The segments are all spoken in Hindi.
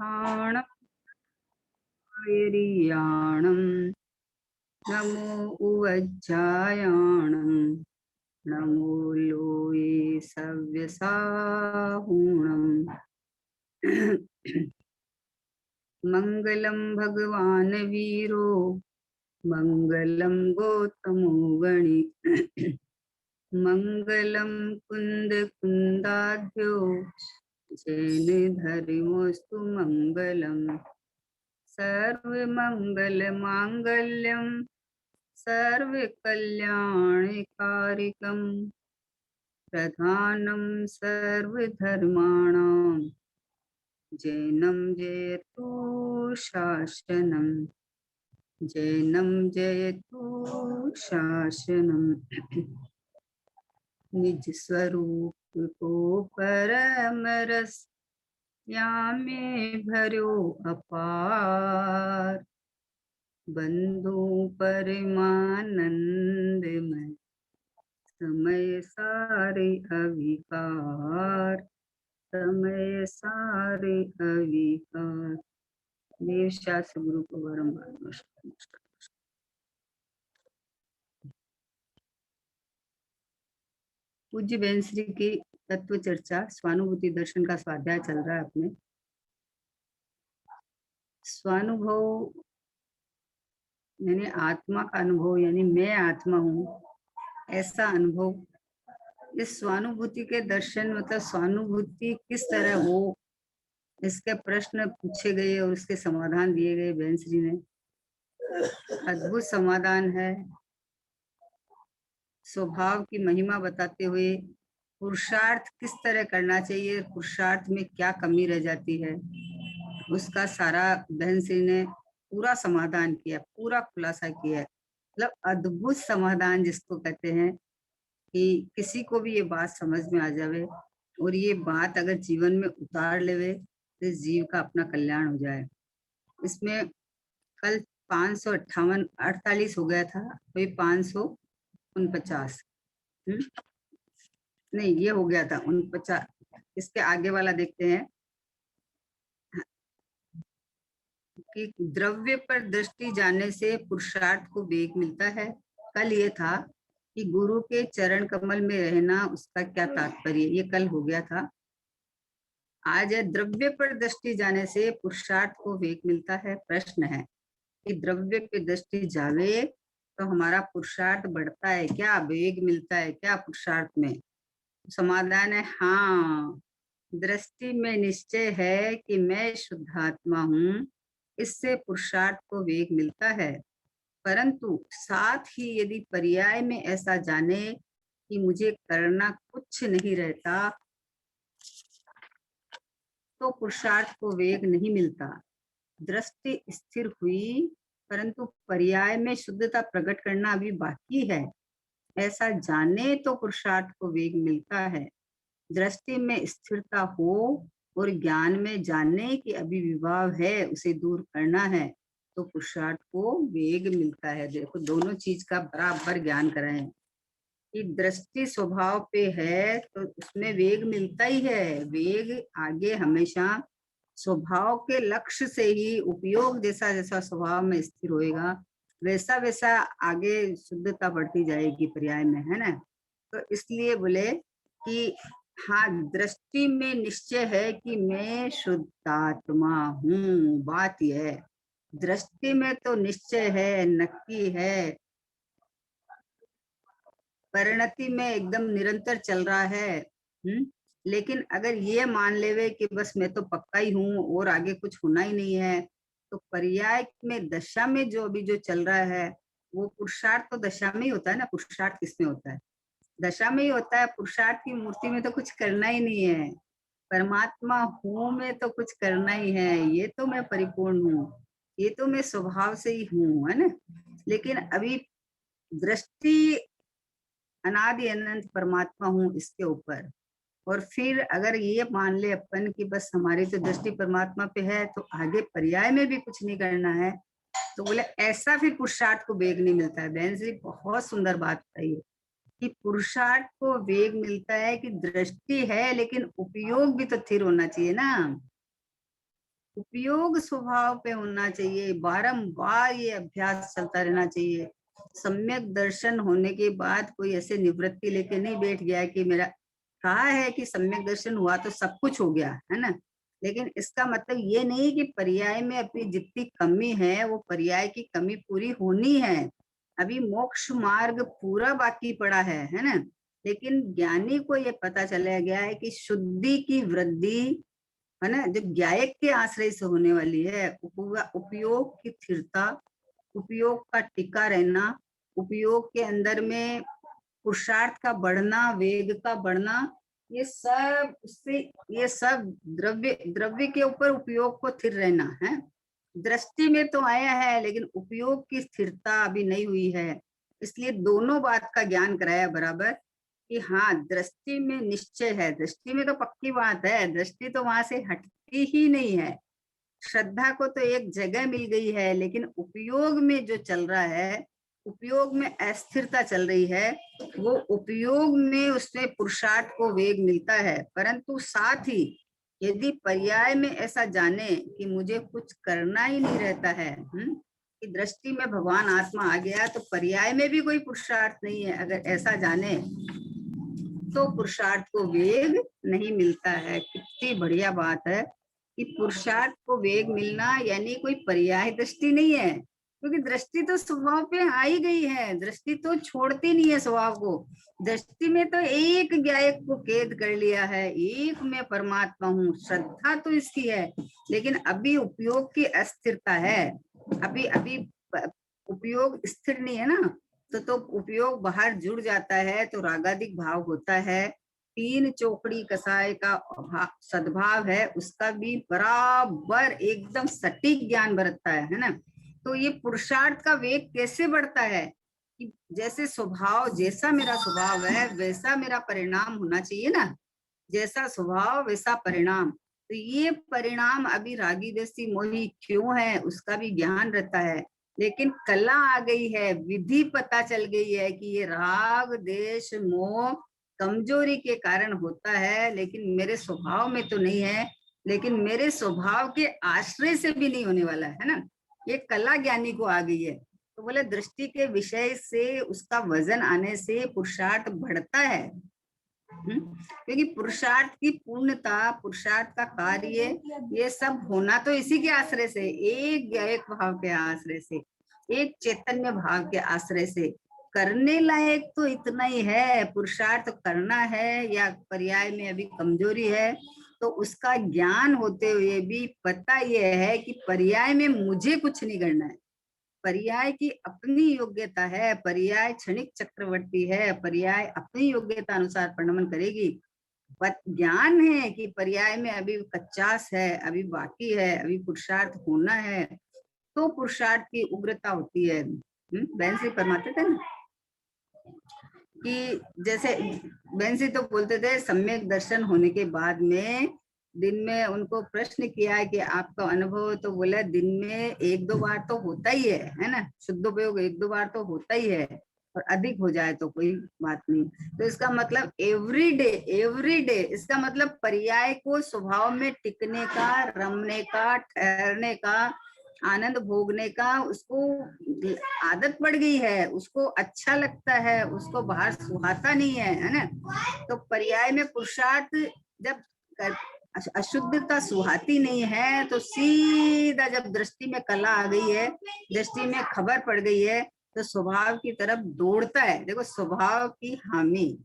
स्थाणं वैरियाणं नमो उवज्जायाणं नमो लोये सव्यसाहुणम् मंगलम भगवान वीरो मंगलम गौतमो गणि मंगलम कुंद कुंदाध्यो जैन धर्मोस्तु मंगलम सर्व मंगल मांगल्यम सर्व कल्याणकारिकम प्रधानम सर्वधर्माणां जैनम जयतु शासनम जैनम जयतु शासनम। निज स्वरूप को परम रस यामे भरो अपार बंधु परमानंदमय समय सारे अविकार समय सारे अविकार। देव शास्त्र गुरु को बारम्बार नमस्कार। पूज्य बहन श्री की तत्व चर्चा स्वानुभूति दर्शन का स्वाध्याय चल रहा है अपने। स्वानुभव यानी आत्मा का अनुभव, यानी मैं आत्मा हूँ ऐसा अनुभव। इस स्वानुभूति के दर्शन मतलब स्वानुभूति किस तरह हो, इसके प्रश्न पूछे गए और उसके समाधान दिए गए बहन श्री ने। अद्भुत समाधान है। स्वभाव की महिमा बताते हुए पुरुषार्थ किस तरह करना चाहिए, पुरुषार्थ में क्या कमी रह जाती है, उसका सारा बहन श्री ने पूरा समाधान किया, पूरा खुलासा किया। मतलब अद्भुत समाधान जिसको कहते हैं कि किसी को भी ये बात समझ में आ जावे और ये बात अगर जीवन में उतार लेवे तो जीव का अपना कल्याण हो जाए। इसमें कल 558 हो गया था, तो 549 नहीं, ये हो गया था 49। इसके आगे वाला देखते हैं कि द्रव्य पर दृष्टि जाने से पुरुषार्थ को वेग मिलता है। कल ये था कि गुरु के चरण कमल में रहना, उसका क्या तात्पर्य, ये कल हो गया था। आज है द्रव्य पर दृष्टि जाने से पुरुषार्थ को वेग मिलता है। प्रश्न है कि द्रव्य पे दृष्टि जावे तो हमारा पुरुषार्थ बढ़ता है क्या, वेग मिलता है क्या पुरुषार्थ में? समाधान है हाँ। दृष्टि में निश्चय है कि मैं शुद्धात्मा हूँ, इससे पुरुषार्थ को वेग मिलता है। परंतु साथ ही यदि पर्याय में ऐसा जाने कि मुझे करना कुछ नहीं रहता तो पुरुषार्थ को वेग नहीं मिलता। दृष्टि स्थिर हुई परंतु पर्याय में शुद्धता प्रकट करना अभी बाकी है, ऐसा जाने तो पुरुषार्थ को वेग मिलता है। दृष्टि में स्थिरता हो और ज्ञान में जाने कि अभी विभाव है, उसे दूर करना है, तो पुरुषार्थ को वेग मिलता है। देखो दोनों चीज का बराबर ज्ञान कराएं कि दृष्टि स्वभाव पे है तो उसमें वेग मिलता ही है। वेग आगे हमेशा स्वभाव के लक्ष्य से ही, उपयोग जैसा जैसा स्वभाव में स्थिर होएगा वैसा वैसा आगे शुद्धता बढ़ती जाएगी पर्याय में, है ना। तो इसलिए बोले कि हाँ, दृष्टि में निश्चय है कि मैं शुद्धात्मा हूँ। बात यह है, दृष्टि में तो निश्चय है, नक्की है, परिणति में एकदम निरंतर चल रहा है। लेकिन अगर ये मान लेवे कि बस मैं तो पक्का ही हूँ और आगे कुछ होना ही नहीं है, तो पर्याय में दशा में जो अभी जो चल रहा है वो पुरुषार्थ तो दशा में ही होता है ना। पुरुषार्थ किसमें होता है? दशा में ही होता है। पुरुषार्थ की मूर्ति में तो कुछ करना ही नहीं है। परमात्मा हूँ में तो कुछ करना ही है। ये तो मैं परिपूर्ण हूँ, ये तो मैं स्वभाव से ही हूँ, है ना। लेकिन अभी दृष्टि अनादि अनंत परमात्मा हूँ इसके ऊपर, और फिर अगर ये मान ले अपन कि बस हमारी तो दृष्टि परमात्मा पे है तो आगे पर्याय में भी कुछ नहीं करना है, तो बोले ऐसा फिर पुरुषार्थ को वेग नहीं मिलता है। बहन जी बहुत सुंदर बात बताई है कि पुरुषार्थ को वेग मिलता है कि दृष्टि है लेकिन उपयोग भी तो स्थिर होना चाहिए ना। उपयोग स्वभाव पे होना चाहिए, बारंबार ये अभ्यास चलता रहना चाहिए। सम्यक दर्शन होने के बाद कोई ऐसे निवृत्ति लेके नहीं बैठ गया कि मेरा, कहा है कि सम्यक दर्शन हुआ तो सब कुछ हो गया है ना, लेकिन इसका मतलब ये नहीं कि पर्याय में अपनी जितनी कमी है वो पर्याय की कमी पूरी होनी है। अभी मोक्ष मार्ग पूरा बाकी पड़ा है ना। लेकिन ज्ञानी को ये पता चला गया है कि शुद्धि की वृद्धि है ना, जो ज्ञायक के आश्रय से होने वाली है। उपयोग की स्थिरता, उपयोग का टिका रहना, उपयोग के अंदर में पुरुषार्थ का बढ़ना, वेग का बढ़ना, ये सब उससे, ये सब द्रव्य द्रव्य के ऊपर उपयोग को स्थिर रहना है। दृष्टि में तो आया है लेकिन उपयोग की स्थिरता अभी नहीं हुई है। इसलिए दोनों बात का ज्ञान कराया बराबर कि हाँ, दृष्टि में निश्चय है, दृष्टि में तो पक्की बात है, दृष्टि तो वहां से हटती ही नहीं है। श्रद्धा को तो एक जगह मिल गई है, लेकिन उपयोग में जो चल रहा है, उपयोग में अस्थिरता चल रही है, वो उपयोग में उससे पुरुषार्थ को वेग मिलता है। परंतु साथ ही यदि पर्याय में ऐसा जाने कि मुझे कुछ करना ही नहीं रहता है, कि दृष्टि में भगवान आत्मा आ गया तो पर्याय में भी कोई पुरुषार्थ नहीं है, अगर ऐसा जाने तो पुरुषार्थ को वेग नहीं मिलता है। कितनी बढ़िया बात है कि पुरुषार्थ को वेग मिलना यानी कोई पर्याय दृष्टि नहीं है, क्योंकि दृष्टि तो स्वभाव पे आ ही गई है, दृष्टि तो छोड़ती नहीं है स्वभाव को। दृष्टि में तो एक ज्ञायक को कैद कर लिया है, एक मैं परमात्मा हूँ, श्रद्धा तो इसकी है, लेकिन अभी उपयोग की अस्थिरता है। अभी अभी उपयोग स्थिर नहीं है ना, तो उपयोग बाहर जुड़ जाता है तो रागादिक भाव होता है। तीन चौकड़ी कसाय का सद्भाव है, उसका भी बराबर एकदम सटीक ज्ञान बरतता है ना। तो ये पुरुषार्थ का वेग कैसे बढ़ता है कि जैसे स्वभाव, जैसा मेरा स्वभाव है वैसा मेरा परिणाम होना चाहिए ना, जैसा स्वभाव वैसा परिणाम। तो ये परिणाम अभी रागी देसी मोही क्यों है उसका भी ज्ञान रहता है, लेकिन कला आ गई है, विधि पता चल गई है कि ये राग देश मोह कमजोरी के कारण होता है, लेकिन मेरे स्वभाव में तो नहीं है, लेकिन मेरे स्वभाव के आश्रय से भी नहीं होने वाला है ना। ये कला ज्ञानी को आ गई है। तो बोले दृष्टि के विषय से उसका वजन आने से पुरुषार्थ बढ़ता है। क्योंकि पुरुषार्थ की पूर्णता, पुरुषार्थ का कार्य, ये सब होना तो इसी के आश्रय से, एक ज्ञायक भाव के आश्रय से, एक चैतन्य भाव के आश्रय से। करने लायक तो इतना ही है, पुरुषार्थ करना है या पर्याय में अभी कमजोरी है तो उसका ज्ञान होते हुए भी पता यह है कि पर्याय में मुझे कुछ नहीं करना है। पर्याय की अपनी योग्यता है, पर्याय क्षणिक चक्रवर्ती है, पर्याय अपनी योग्यता अनुसार परिणमन करेगी। ज्ञान है कि पर्याय में अभी कच्चास है, अभी बाकी है, अभी पुरुषार्थ होना है, तो पुरुषार्थ की उग्रता होती है। बहन से फरमाते थे ना कि जैसे बहन से तो बोलते थे सम्यक दर्शन होने के बाद में दिन में उनको प्रश्न किया कि आपका अनुभव, तो बोला दिन में एक दो बार तो होता ही है ना, शुद्धोपयोग एक दो बार तो होता ही है, और अधिक हो जाए तो कोई बात नहीं। तो इसका मतलब एवरी डे, इसका मतलब पर्याय को स्वभाव में टिकने का, रमने का, ठहरने का, आनंद भोगने का उसको आदत पड़ गई है, उसको अच्छा लगता है, उसको बाहर सुहाता नहीं है ना। तो पर्याय में पुरुषार्थ जब अशुद्धता सुहाती नहीं है तो सीधा जब दृष्टि में कला आ गई है, दृष्टि में खबर पड़ गई है, तो स्वभाव की तरफ दौड़ता है। देखो, स्वभाव की हामी,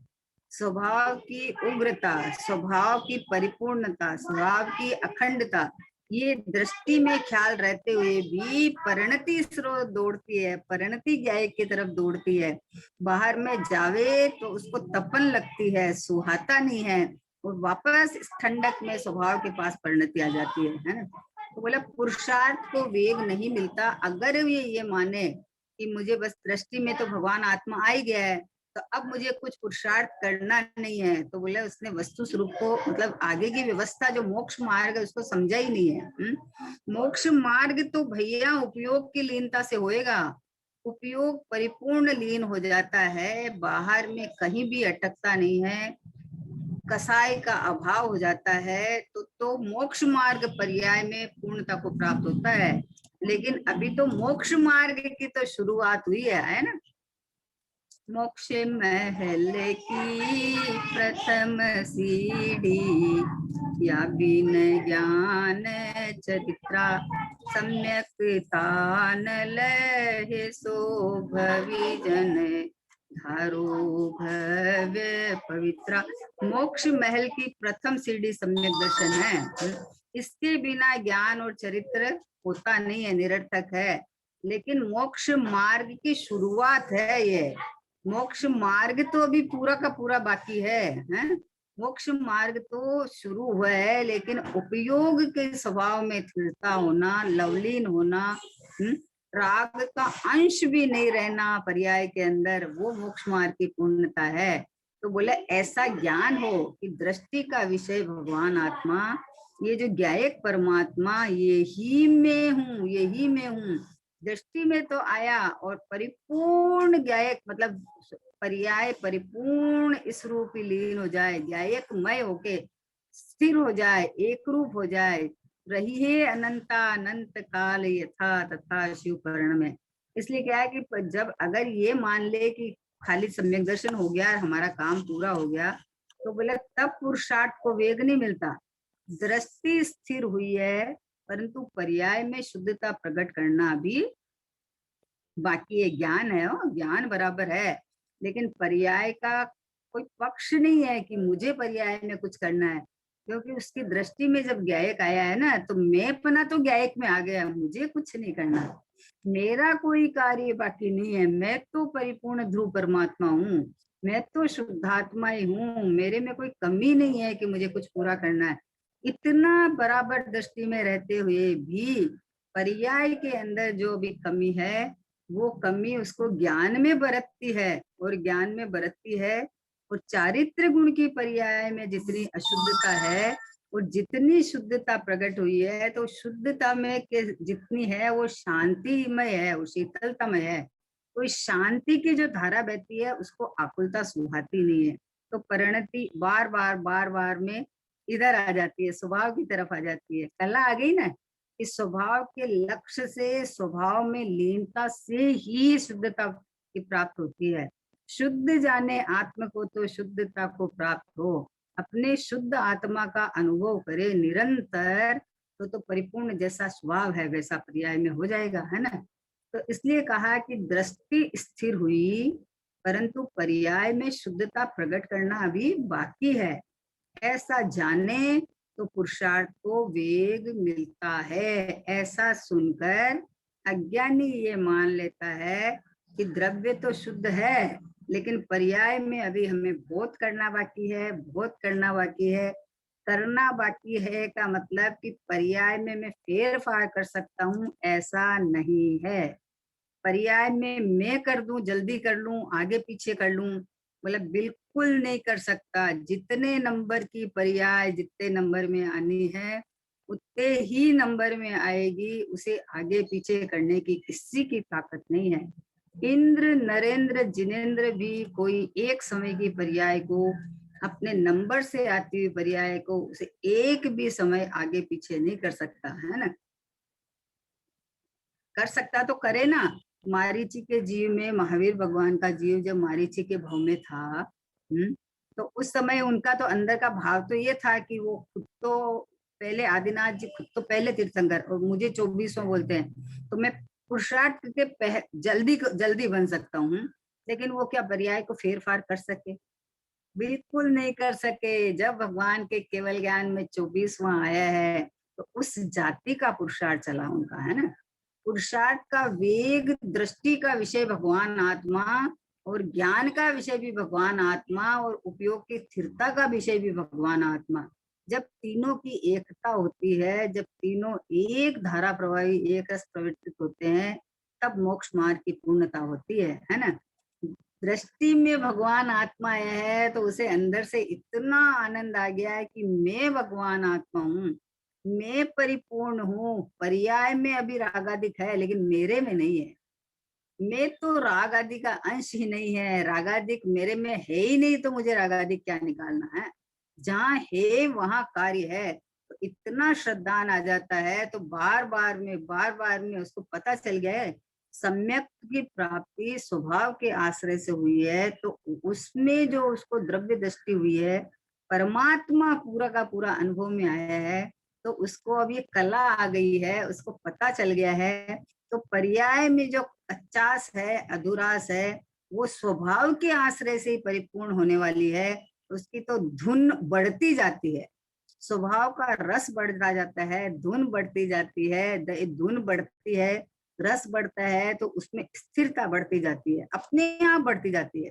स्वभाव की उग्रता, स्वभाव की परिपूर्णता, स्वभाव की अखंडता, ये दृष्टि में ख्याल रहते हुए भी परिणति स्रोत दौड़ती है, परिणति ज्ञायक की तरफ दौड़ती है। बाहर में जावे तो उसको तपन लगती है, सुहाता नहीं है, और वापस इस ठंडक में स्वभाव के पास परिणति आ जाती है ना। तो बोला पुरुषार्थ को वेग नहीं मिलता। अगर ये माने कि मुझे बस दृष्टि में तो भगवान आत्मा आ ही गया है, तो अब मुझे कुछ पुरुषार्थ करना नहीं है, तो बोले उसने वस्तु स्वरूप को, मतलब आगे की व्यवस्था जो मोक्ष मार्ग है उसको समझा ही नहीं है। मोक्ष मार्ग तो भैया उपयोग की लीनता से होएगा, उपयोग परिपूर्ण लीन हो जाता है, बाहर में कहीं भी अटकता नहीं है। कसाई का अभाव हो जाता है तो मोक्ष मार्ग पर्याय में पूर्णता को प्राप्त होता है। लेकिन अभी तो मोक्ष मार्ग की तो शुरुआत हुई है ना। मोक्ष महल की प्रथम सीढ़ी, या बिन ज्ञान चरित्रा सम्यक तान लहे, सो भवि जन धारो भव्य पवित्रा। मोक्ष महल की प्रथम सीढ़ी सम्यक दर्शन है। इसके बिना ज्ञान और चरित्र होता नहीं है, निरर्थक है। लेकिन मोक्ष मार्ग की शुरुआत है ये। मोक्ष मार्ग तो अभी पूरा का पूरा बाकी है? मोक्ष मार्ग तो शुरू हुआ है, लेकिन उपयोग के स्वभाव में स्थिरता होना, लवलीन होना, राग का अंश भी नहीं रहना पर्याय के अंदर, वो मोक्ष मार्ग की पूर्णता है। तो बोले ऐसा ज्ञान हो कि दृष्टि का विषय भगवान आत्मा, ये जो ज्ञायक परमात्मा, यही मैं हूँ, यही मैं हूँ। दृष्टि में तो आया और परिपूर्ण ज्ञायक मतलब पर्याय परिपूर्ण इस रूप ही लीन हो जाए, ज्ञायक मय होके स्थिर हो जाए, एक रूप हो जाए, रही है अनंता अनंत काल यथा तथा शिव पर्ण में। इसलिए क्या है कि जब अगर ये मान ले कि खाली सम्यक दर्शन हो गया, हमारा काम पूरा हो गया, तो बोले तब पुरुषार्थ को वेग नहीं मिलता। दृष्टि स्थिर हुई है, परंतु पर्याय में शुद्धता प्रकट करना अभी बाकी है। ज्ञान है, ज्ञान बराबर है, लेकिन पर्याय का कोई पक्ष नहीं है कि मुझे पर्याय में कुछ करना है। क्योंकि उसकी दृष्टि में जब ज्ञायक आया है ना, तो मैं अपना तो ज्ञायक में आ गया, मुझे कुछ नहीं करना, मेरा कोई कार्य बाकी नहीं है। मैं तो परिपूर्ण ध्रुव परमात्मा हूँ, मैं तो शुद्धात्मा ही हूँ, मेरे में कोई कमी नहीं है कि मुझे कुछ पूरा करना है। इतना बराबर दृष्टि में रहते हुए भी पर्याय के अंदर जो भी कमी है, वो कमी उसको ज्ञान में बरतती है, और ज्ञान में बरतती है। और चारित्र गुण की पर्याय में जितनी अशुद्धता है और जितनी शुद्धता प्रकट हुई है, तो शुद्धता में के जितनी है वो शांतिमय है, वो शीतलतामय है। तो इस शांति की जो धारा बहती है उसको आकुलता सुहाती नहीं है, तो परिणति बार बार में इधर आ जाती है, स्वभाव की तरफ आ जाती है। कला आ गई ना, इस स्वभाव के लक्ष्य से, स्वभाव में लीनता से ही शुद्धता की प्राप्त होती है। शुद्ध जाने आत्मा को तो शुद्धता को प्राप्त हो, अपने शुद्ध आत्मा का अनुभव करे निरंतर, तो परिपूर्ण जैसा स्वभाव है वैसा पर्याय में हो जाएगा, है ना। तो इसलिए कहा कि दृष्टि स्थिर हुई, परंतु पर्याय में शुद्धता प्रकट करना अभी बाकी है। ऐसा जाने तो पुरुषार्थ को वेग मिलता है। ऐसा सुनकर अज्ञानी ये मान लेता है कि द्रव्य तो शुद्ध है, लेकिन पर्याय में अभी हमें बहुत करना बाकी है, बहुत करना बाकी है। करना बाकी है का मतलब कि पर्याय में मैं फेर फार कर सकता हूँ, ऐसा नहीं है। पर्याय में मैं कर दूं, जल्दी कर लूं, आगे पीछे कर लूं, मतलब बिल्कुल नहीं कर सकता। जितने नंबर की पर्याय जितने नंबर में आनी है उतने ही नंबर में आएगी, उसे आगे पीछे करने की किसी की ताकत नहीं है। इंद्र नरेंद्र जिनेंद्र भी कोई एक समय की पर्याय को, अपने नंबर से आती हुई पर्याय को, उसे एक भी समय आगे पीछे नहीं कर सकता, है ना। कर सकता तो करे ना। मारीची के जीव में महावीर भगवान का जीव जब मारीची के भाव में था, तो उस समय उनका तो अंदर का भाव तो ये था कि वो खुद तो पहले, आदिनाथ जी खुद तो पहले तीर्थंकर, और मुझे 24वां बोलते हैं, तो मैं पुरुषार्थ के जल्दी जल्दी बन सकता हूँ। लेकिन वो क्या पर्याय को फेर फार कर सके? बिल्कुल नहीं कर सके। जब भगवान के केवल ज्ञान में 24वां आया है, तो उस जाति का पुरुषार्थ चला उनका, है ना। पुरुषार्थ का वेग, दृष्टि का विषय भगवान आत्मा, और ज्ञान का विषय भी भगवान आत्मा, और उपयोग की स्थिरता का विषय भी भगवान आत्मा। जब तीनों की एकता होती है, जब तीनों एक धारा प्रवाही, एक रस प्रवर्तित होते हैं, तब मोक्ष मार्ग की पूर्णता होती है ना। दृष्टि में भगवान आत्मा है, तो उसे अंदर से इतना आनंद आ गया है कि मैं भगवान आत्मा हूँ, मैं परिपूर्ण हूँ। पर्याय में अभी रागादिक है, लेकिन मेरे में नहीं है। मैं तो राग आदि का अंश ही नहीं है, रागादिक मेरे में है ही नहीं, तो मुझे रागादिक क्या निकालना है। जहाँ है वहां कार्य है। तो इतना श्रद्धान आ जाता है, तो बार बार में उसको पता चल गया है सम्यक की प्राप्ति स्वभाव के आश्रय से हुई है। तो उसमें जो उसको द्रव्य दृष्टि हुई है, परमात्मा पूरा का पूरा अनुभव में आया है। तो उसको अब ये कला आ गई है, उसको पता चल गया है। तो पर्याय में जो अचास है, अधुरास है, वो स्वभाव के आश्रय से ही परिपूर्ण होने वाली है। उसकी तो धुन बढ़ती जाती है, स्वभाव का रस बढ़ता जाता है, धुन बढ़ती जाती है, धुन बढ़ती है, रस बढ़ता है, तो उसमें स्थिरता बढ़ती जाती है, अपने आप बढ़ती जाती है।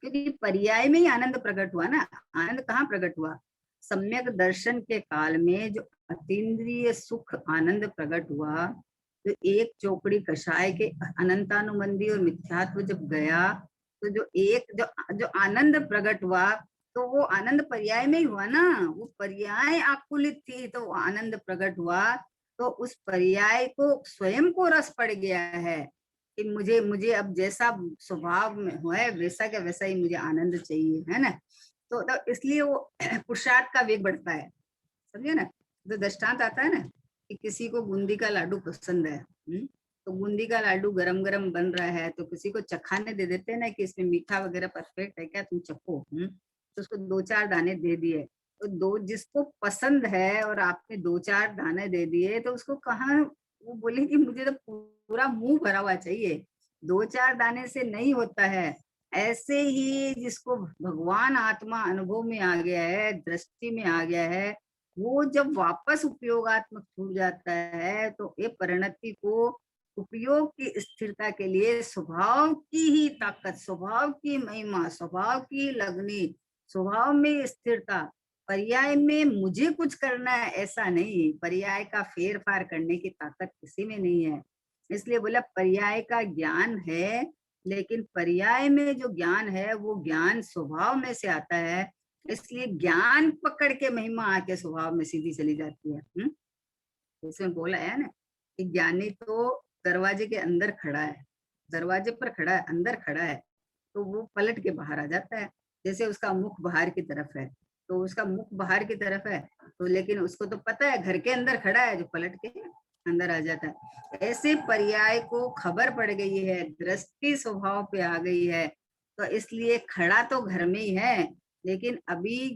क्योंकि पर्याय में ही आनंद प्रकट हुआ ना। आनंद कहाँ प्रकट हुआ? सम्यक दर्शन के काल में जो अतीन्द्रिय सुख आनंद प्रकट हुआ, तो एक चौकड़ी कषाय के अनंतानुबंधी और मिथ्यात्व जब गया, तो जो आनंद प्रकट हुआ, तो वो आनंद पर्याय में ही हुआ ना। वो पर्याय आकुलित थी, तो वो आनंद प्रकट हुआ। तो उस पर्याय को स्वयं को रस पड़ गया है कि मुझे मुझे अब जैसा स्वभाव में है वैसा का वैसा ही मुझे आनंद चाहिए, है ना। तो इसलिए वो पुरुषार्थ का वेग बढ़ता है, समझे ना। तो दृष्टांत आता है ना कि किसी को बूंदी का लाडू पसंद है, तो बूंदी का लाडू गरम गरम बन रहा है, तो किसी को चखाने दे देते हैं ना कि इसमें मीठा वगैरह परफेक्ट है क्या, तुम चखो। तो उसको दो चार दाने दे दिए, तो दो जिसको पसंद है और आपने दो चार दाने दे दिए, तो उसको कहाँ, वो बोले कि मुझे तो पूरा मुंह भरा हुआ चाहिए, दो चार दाने से नहीं होता है। ऐसे ही जिसको भगवान आत्मा अनुभव में आ गया है, दृष्टि में आ गया है, वो जब वापस उपयोगात्मक छूट जाता है, तो ये परिणति को उपयोग की स्थिरता के लिए स्वभाव की ही ताकत, स्वभाव की महिमा, स्वभाव की लगनी, स्वभाव में स्थिरता, पर्याय में मुझे कुछ करना है ऐसा नहीं, पर्याय का फेर फार करने की ताकत किसी में नहीं है। इसलिए बोला पर्याय का ज्ञान है, लेकिन पर्याय में जो ज्ञान है वो ज्ञान स्वभाव में से आता है। इसलिए ज्ञान पकड़ के महिमा आके स्वभाव में सीधी चली जाती है। इसमें बोला है ना कि ज्ञानी तो दरवाजे के अंदर खड़ा है, दरवाजे पर खड़ा है, अंदर खड़ा है, तो वो पलट के बाहर आ जाता है। जैसे उसका मुख बाहर की तरफ है, तो उसका मुख बाहर की तरफ है, तो लेकिन उसको तो पता है घर के अंदर खड़ा है, जो पलट के अंदर आ जाता है। ऐसे पर्याय को खबर पड़ गई है, दृष्टि स्वभाव पे आ गई है, तो इसलिए खड़ा तो घर में ही है, लेकिन अभी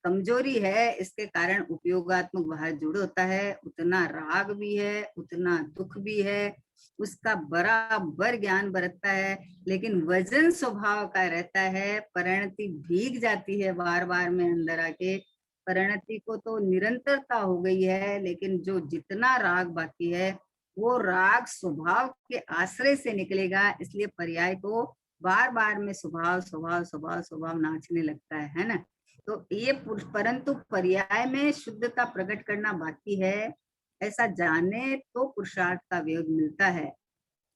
कमजोरी है, इसके कारण उपयोगात्मक बाहर जुड़ होता है, उतना राग भी है, उतना दुख भी है, उसका बराबर ज्ञान बरतता है, लेकिन वजन स्वभाव का रहता है। परिणति भीग जाती है बार बार में अंदर आके, परिणति को तो निरंतरता हो गई है, लेकिन जो जितना राग बाकी है वो राग स्वभाव के आश्रय से निकलेगा। इसलिए पर्याय को बार बार में स्वभाव स्वभाव स्वभाव स्वभाव नाचने लगता है ना। तो ये परंतु पर्याय में शुद्धता प्रकट करना बाकी है, ऐसा जाने तो पुरुषार्थ का वेग मिलता है।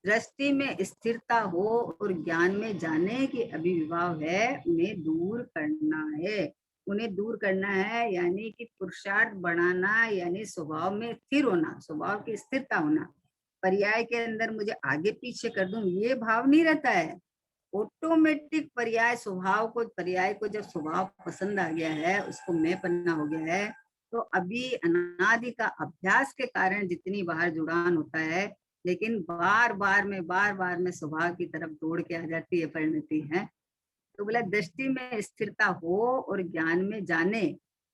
दृष्टि में स्थिरता हो और ज्ञान में जाने की अभिविभाव है, उन्हें दूर करना है। उन्हें दूर करना है यानी कि पुरुषार्थ बढ़ाना, यानी स्वभाव में स्थिर होना, स्वभाव की स्थिरता होना। पर्याय के अंदर मुझे आगे पीछे कर दूं ये भाव नहीं रहता है। ऑटोमेटिक पर्याय स्वभाव को, पर्याय को जब स्वभाव पसंद आ गया है, उसको मैं पन्ना हो गया है, तो अभी अनादि का अभ्यास के कारण जितनी बार जुड़ान होता है, लेकिन बार बार में स्वभाव की तरफ दौड़ के आ जाती है परिणति है। तो बोला दृष्टि में स्थिरता हो और ज्ञान में जाने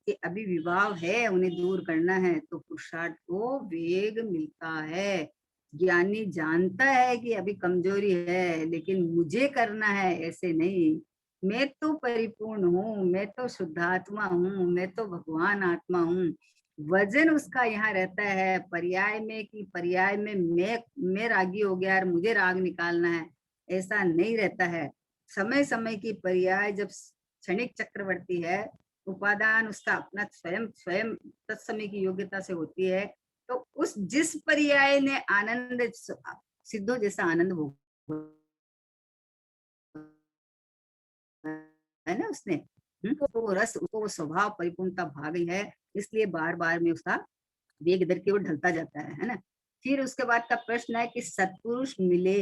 कि अभी विवाह है, उन्हें दूर करना है, तो पुरुषार्थ को वेग मिलता है। ज्ञानी जानता है कि अभी कमजोरी है, लेकिन मुझे करना है ऐसे नहीं, मैं तो परिपूर्ण हूँ, मैं तो शुद्धात्मा हूँ, मैं तो भगवान आत्मा हूँ। वजन उसका यहाँ रहता है पर्याय में कि पर्याय में मैं रागी हो गया और मुझे राग निकालना है, ऐसा नहीं रहता है। समय समय की पर्याय जब क्षणिक चक्रवर्ती है, उपादान उसका अपना स्वयं स्वयं तत्समय की योग्यता से होती है, तो उस जिस पर्याय ने आनंद सिद्धो जैसा आनंद भोग है ना उसने, तो वो रस, उसको वो स्वभाव परिपूर्णता भा गई है, इसलिए बार बार में उसका वेग इधर की ओर ढलता जाता है ना। फिर उसके बाद का प्रश्न है कि सत्पुरुष मिले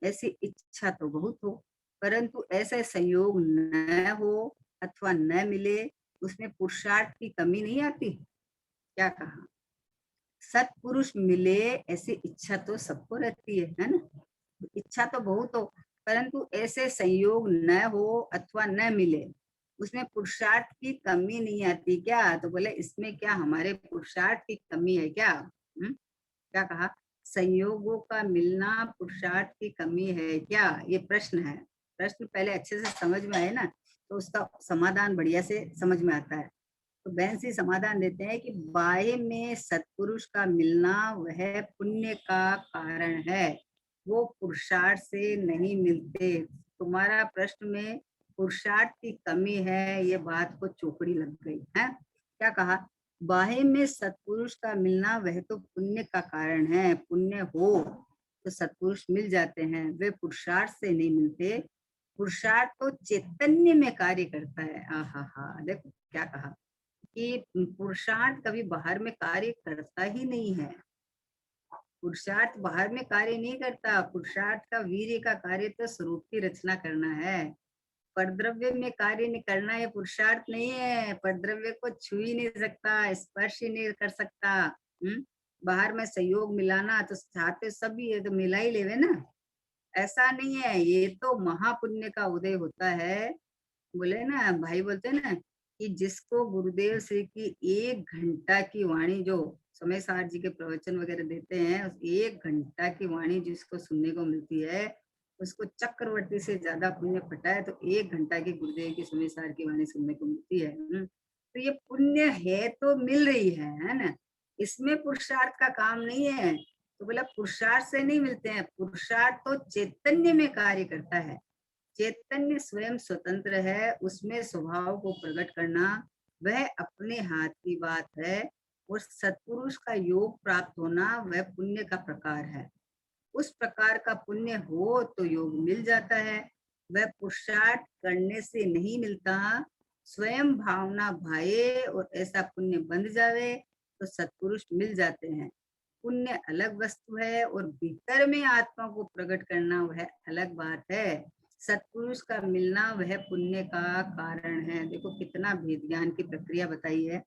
ऐसी इच्छा तो बहुत हो, परंतु ऐसे संयोग न हो अथवा न मिले, उसमें पुरुषार्थ की कमी नहीं आती? क्या कहा? सत्पुरुष मिले ऐसी इच्छा तो सबको रहती है ना? इच्छा तो बहुत हो, परंतु ऐसे संयोग न हो अथवा न मिले, उसमें पुरुषार्थ की कमी नहीं आती क्या? तो बोले इसमें क्या हमारे पुरुषार्थ की कमी है क्या? क्या कहा? संयोगों का मिलना पुरुषार्थ की कमी है क्या? ये प्रश्न है। प्रश्न पहले अच्छे से समझ में आए ना, तो उसका समाधान बढ़िया से समझ में आता है। तो बहन से समाधान देते हैं कि बाह्य में सत्पुरुष का मिलना वह पुण्य का कारण है, वो पुरुषार्थ से नहीं मिलते। तुम्हारा प्रश्न में पुरुषार्थ की कमी है, ये बात को चौकड़ी लग गई है। क्या कहा? बाह्य में सत्पुरुष का मिलना वह तो पुण्य का कारण है, पुण्य हो तो सत्पुरुष मिल जाते हैं, वे पुरुषार्थ से नहीं मिलते। पुरुषार्थ तो चैतन्य में कार्य करता है। आहा हा, देखो क्या कहा कि पुरुषार्थ कभी बाहर में कार्य करता ही नहीं है। पुरुषार्थ बाहर में कार्य नहीं करता। पुरुषार्थ का वीर्य का कार्य तो स्वरूप की रचना करना है। परद्रव्य में कार्य नहीं करना, ये पुरुषार्थ नहीं है। परद्रव्य को छू ही नहीं सकता, स्पर्श ही नहीं कर सकता। बाहर में सहयोग मिलाना तो चाहते सभी है, तो मिला ही लेवे ना। ऐसा नहीं है, ये तो महापुण्य का उदय होता है। बोले ना, भाई बोलते हैं ना कि जिसको गुरुदेव श्री की 1 घंटा की वाणी, जो समय सार जी के प्रवचन वगैरह देते हैं, उस 1 घंटा की वाणी जिसको सुनने को मिलती है, उसको चक्रवर्ती से ज्यादा पुण्य फटा है। तो 1 घंटा की गुरुदेव की समय सार की वाणी सुनने को मिलती है। तो ये पुण्य है तो मिल रही है ना? इसमें पुरुषार्थ का काम नहीं है। तो बोला पुरुषार्थ से नहीं मिलते हैं, पुरुषार्थ तो चैतन्य में कार्य करता है। चैतन्य स्वयं स्वतंत्र है, उसमें स्वभाव को प्रकट करना वह अपने हाथ की बात है। और सत्पुरुष का योग प्राप्त होना वह पुण्य का प्रकार है। उस प्रकार का पुण्य हो तो योग मिल जाता है। वह पुरुषार्थ करने से नहीं मिलता। स्वयं भावना भाए और ऐसा पुण्य बंध जावे तो सत्पुरुष मिल जाते हैं। पुण्य अलग वस्तु है और भीतर में आत्मा को प्रकट करना वह अलग बात है। सत्पुरुष का मिलना वह पुण्य का कारण है। देखो कितना भेद ज्ञान की प्रक्रिया बताई है।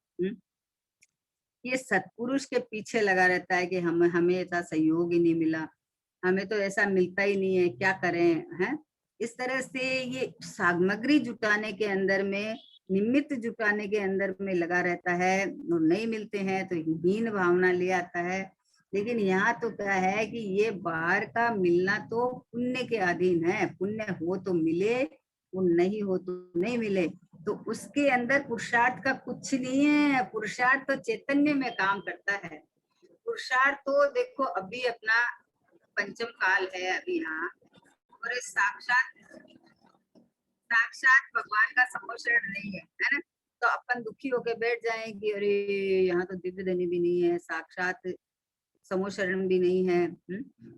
ये सत्पुरुष के पीछे लगा रहता है कि हमें ऐसा सहयोग ही नहीं मिला, हमें तो ऐसा मिलता ही नहीं है, क्या करें हैं? इस तरह से ये सामग्री जुटाने के अंदर में, निमित्त जुटाने के अंदर में लगा रहता है और नहीं मिलते हैं तो हीन भावना ले आता है। लेकिन यहाँ तो क्या है कि ये बाहर का मिलना तो पुण्य के अधीन है। पुण्य हो तो मिले, वो नहीं हो तो नहीं मिले। तो उसके अंदर पुरुषार्थ का कुछ नहीं है। पुरुषार्थ तो चैतन्य में काम करता है। पुरुषार्थ तो देखो अभी अपना पंचम काल है अभी यहाँ, और ये साक्षात साक्षात भगवान का सम्मोषण नहीं है ना? तो अपन दुखी होके बैठ जाए कि अरे यहाँ तो दिव्य धनी भी नहीं है, साक्षात समोशरण भी नहीं है।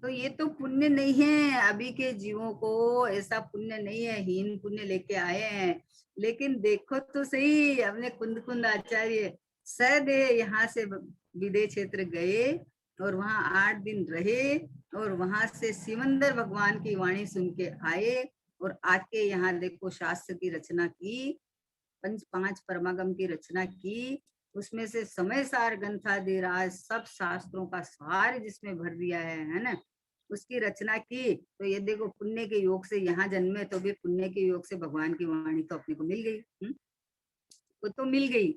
तो ये तो पुण्य नहीं है। अभी के जीवों को ऐसा पुण्य नहीं है, हीन पुण्य लेके आए हैं। लेकिन देखो तो सही, हमने कुंद कुंद आचार्य सदे यहाँ से विदेह क्षेत्र गए और वहां 8 दिन रहे और वहां से सिमंदर भगवान की वाणी सुन के आए और आके यहाँ देखो शास्त्र की रचना की, 5 परमागम की रचना की। उसमें से समय सार ग्रंथादिराज सब शास्त्रों का सार जिसमें भर दिया है ना? उसकी रचना की। तो ये देखो पुण्य के योग से यहाँ जन्मे, तो भी पुण्य के योग से भगवान की वाणी तो अपने को मिल गई। वो तो मिल गई।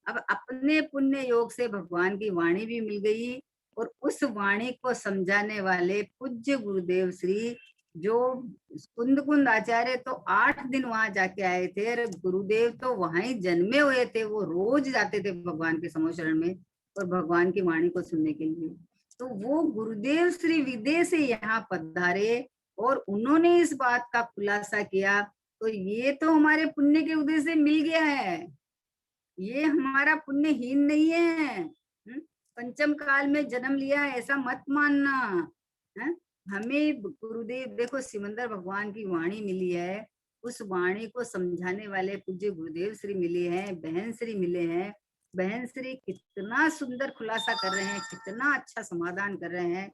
अब अपने पुण्य योग से भगवान की वाणी भी मिल गई और उस वाणी को समझाने वाले पूज्य गुरुदेव श्री, जो कुंद कुंद आचार्य तो 8 दिन वहां जाके आए थे, और गुरुदेव तो वहां ही जन्मे हुए थे। वो रोज जाते थे भगवान के समोशरण में और भगवान की वाणी को सुनने के लिए। तो वो गुरुदेव श्री विदेह से यहाँ पधारे और उन्होंने इस बात का खुलासा किया। तो ये तो हमारे पुण्य के उदय से मिल गया है, ये हमारा पुण्यहीन नहीं है। पंचम काल में जन्म लिया ऐसा मत मानना है? हमें गुरुदेव देखो सिमंदर भगवान की वाणी मिली है, उस वाणी को समझाने वाले पूज्य गुरुदेव श्री मिले हैं, बहन श्री मिले हैं। बहन श्री कितना सुंदर खुलासा कर रहे हैं, कितना अच्छा समाधान कर रहे हैं।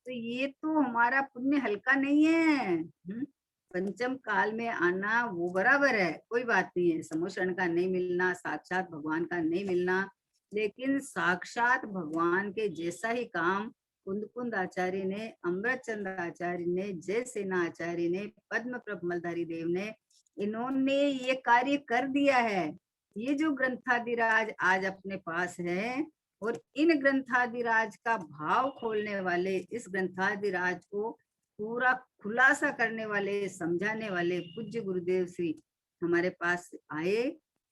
तो ये तो हमारा पुण्य हल्का नहीं है। पंचम काल में आना वो बराबर है, कोई बात नहीं है। समोषण का नहीं मिलना, साक्षात भगवान का नहीं मिलना, लेकिन साक्षात भगवान के जैसा ही काम कुंद कुंद आचार्य ने, अमृत चंद्र आचार्य ने, जय सेना आचार्य ने, पद्म प्रभ मलधारी देव ने, इन्होंने ये कार्य कर दिया है। ये जो ग्रंथादिराज आज अपने पास है, और इन ग्रंथादिराज का भाव खोलने वाले, इस ग्रंथादिराज को पूरा खुलासा करने वाले, समझाने वाले पूज्य गुरुदेव श्री हमारे पास आए,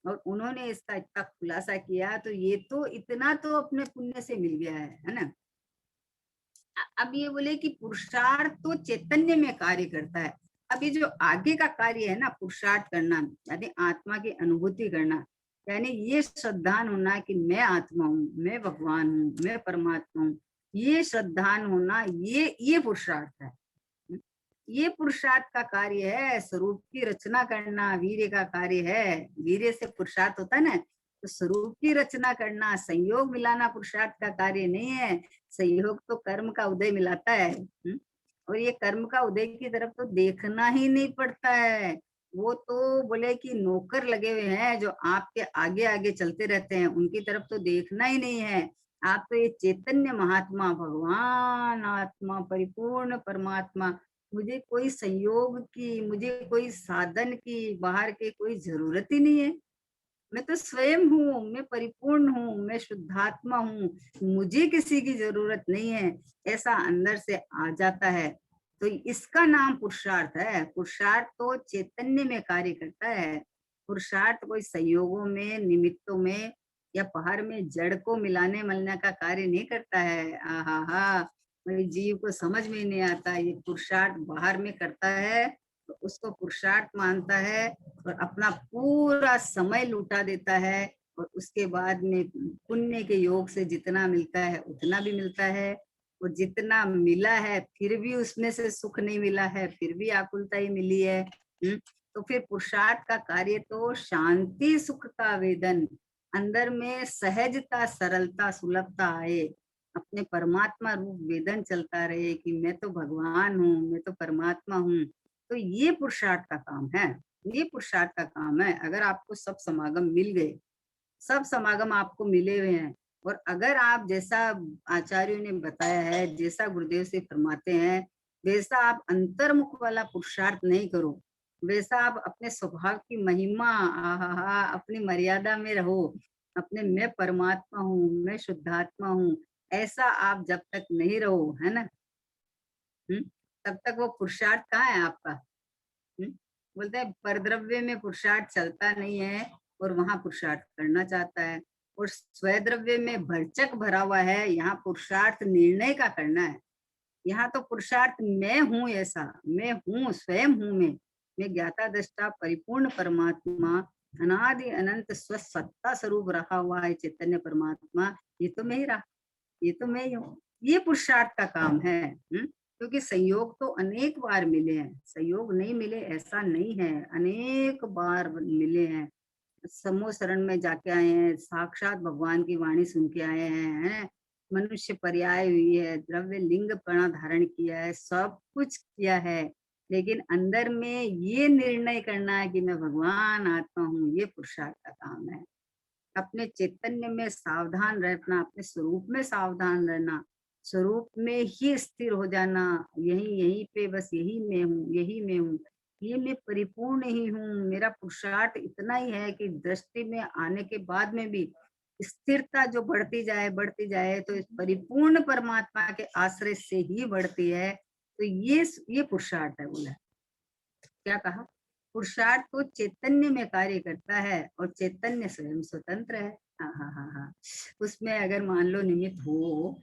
और उन्होंने इसका इतना खुलासा किया। तो ये तो इतना तो अपने पुण्य से मिल गया है ना। अब ये बोले कि पुरुषार्थ तो चैतन्य में कार्य करता है। अब ये जो आगे का कार्य है ना, पुरुषार्थ करना यानी आत्मा की अनुभूति करना, यानी ये श्रद्धान होना कि मैं आत्मा हूँ, मैं भगवान हूँ, मैं परमात्मा हूँ, ये श्रद्धान होना, ये पुरुषार्थ है। ये पुरुषार्थ का कार्य है। स्वरूप की रचना करना वीर्य का कार्य है। वीर्य से पुरुषार्थ होता है ना, तो स्वरूप की रचना करना, संयोग मिलाना पुरुषार्थ का कार्य नहीं है। संयोग तो कर्म का उदय मिलाता है। और ये कर्म का उदय की तरफ तो देखना ही नहीं पड़ता है। वो तो बोले कि नौकर लगे हुए हैं जो आपके आगे आगे चलते रहते हैं, उनकी तरफ तो देखना ही नहीं है। आप तो ये चैतन्य महात्मा, भगवान आत्मा, परिपूर्ण परमात्मा, मुझे कोई संयोग की, मुझे कोई साधन की, बाहर के कोई जरूरत ही नहीं है। मैं तो स्वयं हूँ, मैं परिपूर्ण हूँ, मैं शुद्धात्मा हूँ, मुझे किसी की जरूरत नहीं है, ऐसा अंदर से आ जाता है। तो इसका नाम पुरुषार्थ है। पुरुषार्थ तो चैतन्य में कार्य करता है। पुरुषार्थ कोई संयोगों में, निमित्तों में, या बाहर में जड़ को मिलाने मलने का कार्य नहीं करता है। आहा हा, मेरे जीव को समझ में नहीं आता। ये पुरुषार्थ बाहर में करता है तो उसको पुरुषार्थ मानता है, और अपना पूरा समय लुटा देता है। और उसके बाद में पुण्य के योग से जितना मिलता है उतना भी मिलता है, और जितना मिला है फिर भी उसमें से सुख नहीं मिला है, फिर भी आकुलता ही मिली है। तो फिर पुरुषार्थ का कार्य तो शांति सुख का वेदन, अंदर में सहजता, सरलता, सुलभता आए, अपने परमात्मा रूप वेदन चलता रहे कि मैं तो भगवान हूँ, मैं तो परमात्मा हूँ। तो ये पुरुषार्थ का काम है। ये पुरुषार्थ का काम है। अगर आपको सब समागम मिल गए, सब समागम आपको मिले हुए हैं, और अगर आप जैसा आचार्यों ने बताया है, जैसा गुरुदेव से फरमाते हैं, वैसा आप अंतर्मुख वाला पुरुषार्थ नहीं करो, वैसा आप अपने स्वभाव की महिमा, आहा अपनी मर्यादा में रहो, अपने मैं परमात्मा हूँ, मैं शुद्धात्मा हूँ, ऐसा आप जब तक नहीं रहो, है ना, तब तक वो पुरुषार्थ कहाँ है आपका। हम्म, बोलते हैं परद्रव्य में पुरुषार्थ चलता नहीं है, और वहां पुरुषार्थ करना चाहता है। और स्वद्रव्य में भरचक भरा हुआ है, यहाँ पुरुषार्थ निर्णय का करना है। यहाँ तो पुरुषार्थ मैं हूँ, ऐसा मैं हूँ, स्वयं हूँ मैं ज्ञाता दृष्टा परिपूर्ण परमात्मा, अनादि अनंत स्वसत्ता स्वरूप रखा हुआ है चैतन्य परमात्मा। ये तो मैं ही रहा, ये तो मैं ही हूँ। ये पुरुषार्थ का काम है। क्योंकि संयोग तो अनेक बार मिले हैं, संयोग नहीं मिले ऐसा नहीं है, अनेक बार मिले हैं। समूह शरण में जाके आए हैं, साक्षात भगवान की वाणी सुन के आए हैं। मनुष्य पर्याय हुई है, द्रव्य लिंग पणा धारण किया है, सब कुछ किया है, लेकिन अंदर में ये निर्णय करना है कि मैं भगवान आत्मा हूँ, ये पुरुषार्थ का काम है। अपने चैतन्य में सावधान रहना, अपने स्वरूप में सावधान रहना, स्वरूप में ही स्थिर हो जाना, यही यहीं पे बस यही मैं हूँ, यही मैं हूँ, ये मैं परिपूर्ण ही हूँ। मेरा पुरुषार्थ इतना ही है कि दृष्टि में आने के बाद में भी स्थिरता जो बढ़ती जाए तो इस परिपूर्ण परमात्मा के आश्रय से ही बढ़ती है। तो ये पुरुषार्थ है। बोला क्या कहा, पुरुषार्थ तो चैतन्य में कार्य करता है, और चैतन्य स्वयं स्वतंत्र है। हाँ हाँ हाँ हाँ, उसमें अगर मान लो निमित्त हो,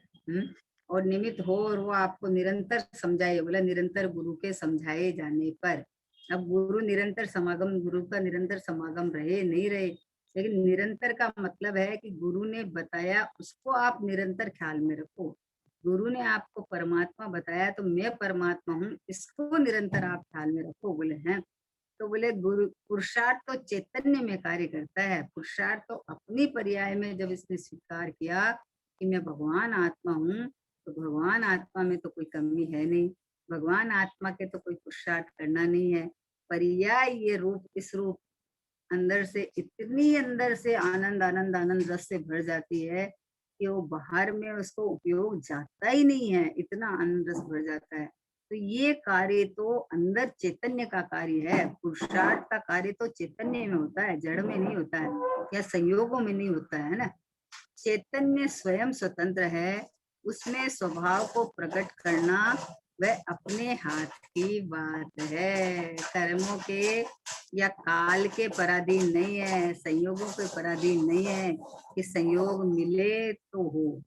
और निमित्त हो, और वो आपको निरंतर समझाए, बोला निरंतर गुरु के समझाए जाने पर। अब गुरु निरंतर समागम, गुरु का निरंतर समागम रहे नहीं रहे, लेकिन निरंतर का मतलब है कि गुरु ने बताया उसको आप निरंतर ख्याल में रखो। गुरु ने आपको परमात्मा बताया तो मैं परमात्मा हूँ, इसको निरंतर आप ख्याल में रखो। बोले हैं, तो बोले गुरु पुरुषार्थ तो चैतन्य में कार्य करता है। पुरुषार्थ तो अपनी पर्याय में जब इसने स्वीकार किया कि मैं भगवान आत्मा हूँ, तो भगवान आत्मा में तो कोई कमी है नहीं। भगवान आत्मा के तो कोई पुरुषार्थ करना नहीं है। पर्याय ये रूप, इस रूप अंदर से इतनी अंदर से आनंद आनंद आनंद रस से भर जाती है कि वो बाहर में उसको उपयोग जाता ही नहीं है, इतना आनंद रस भर जाता है। तो ये कार्य तो अंदर चैतन्य का कार्य है। पुरुषार्थ का कार्य तो चैतन्य में होता है, जड़ में नहीं होता है या संयोगों में नहीं होता है ना। चैतन्य स्वयं स्वतंत्र है, उसमें स्वभाव को प्रकट करना वह अपने हाथ की बात है। कर्मों के या काल के पराधीन नहीं है, संयोगों के पराधीन नहीं है कि संयोग मिले तो हो।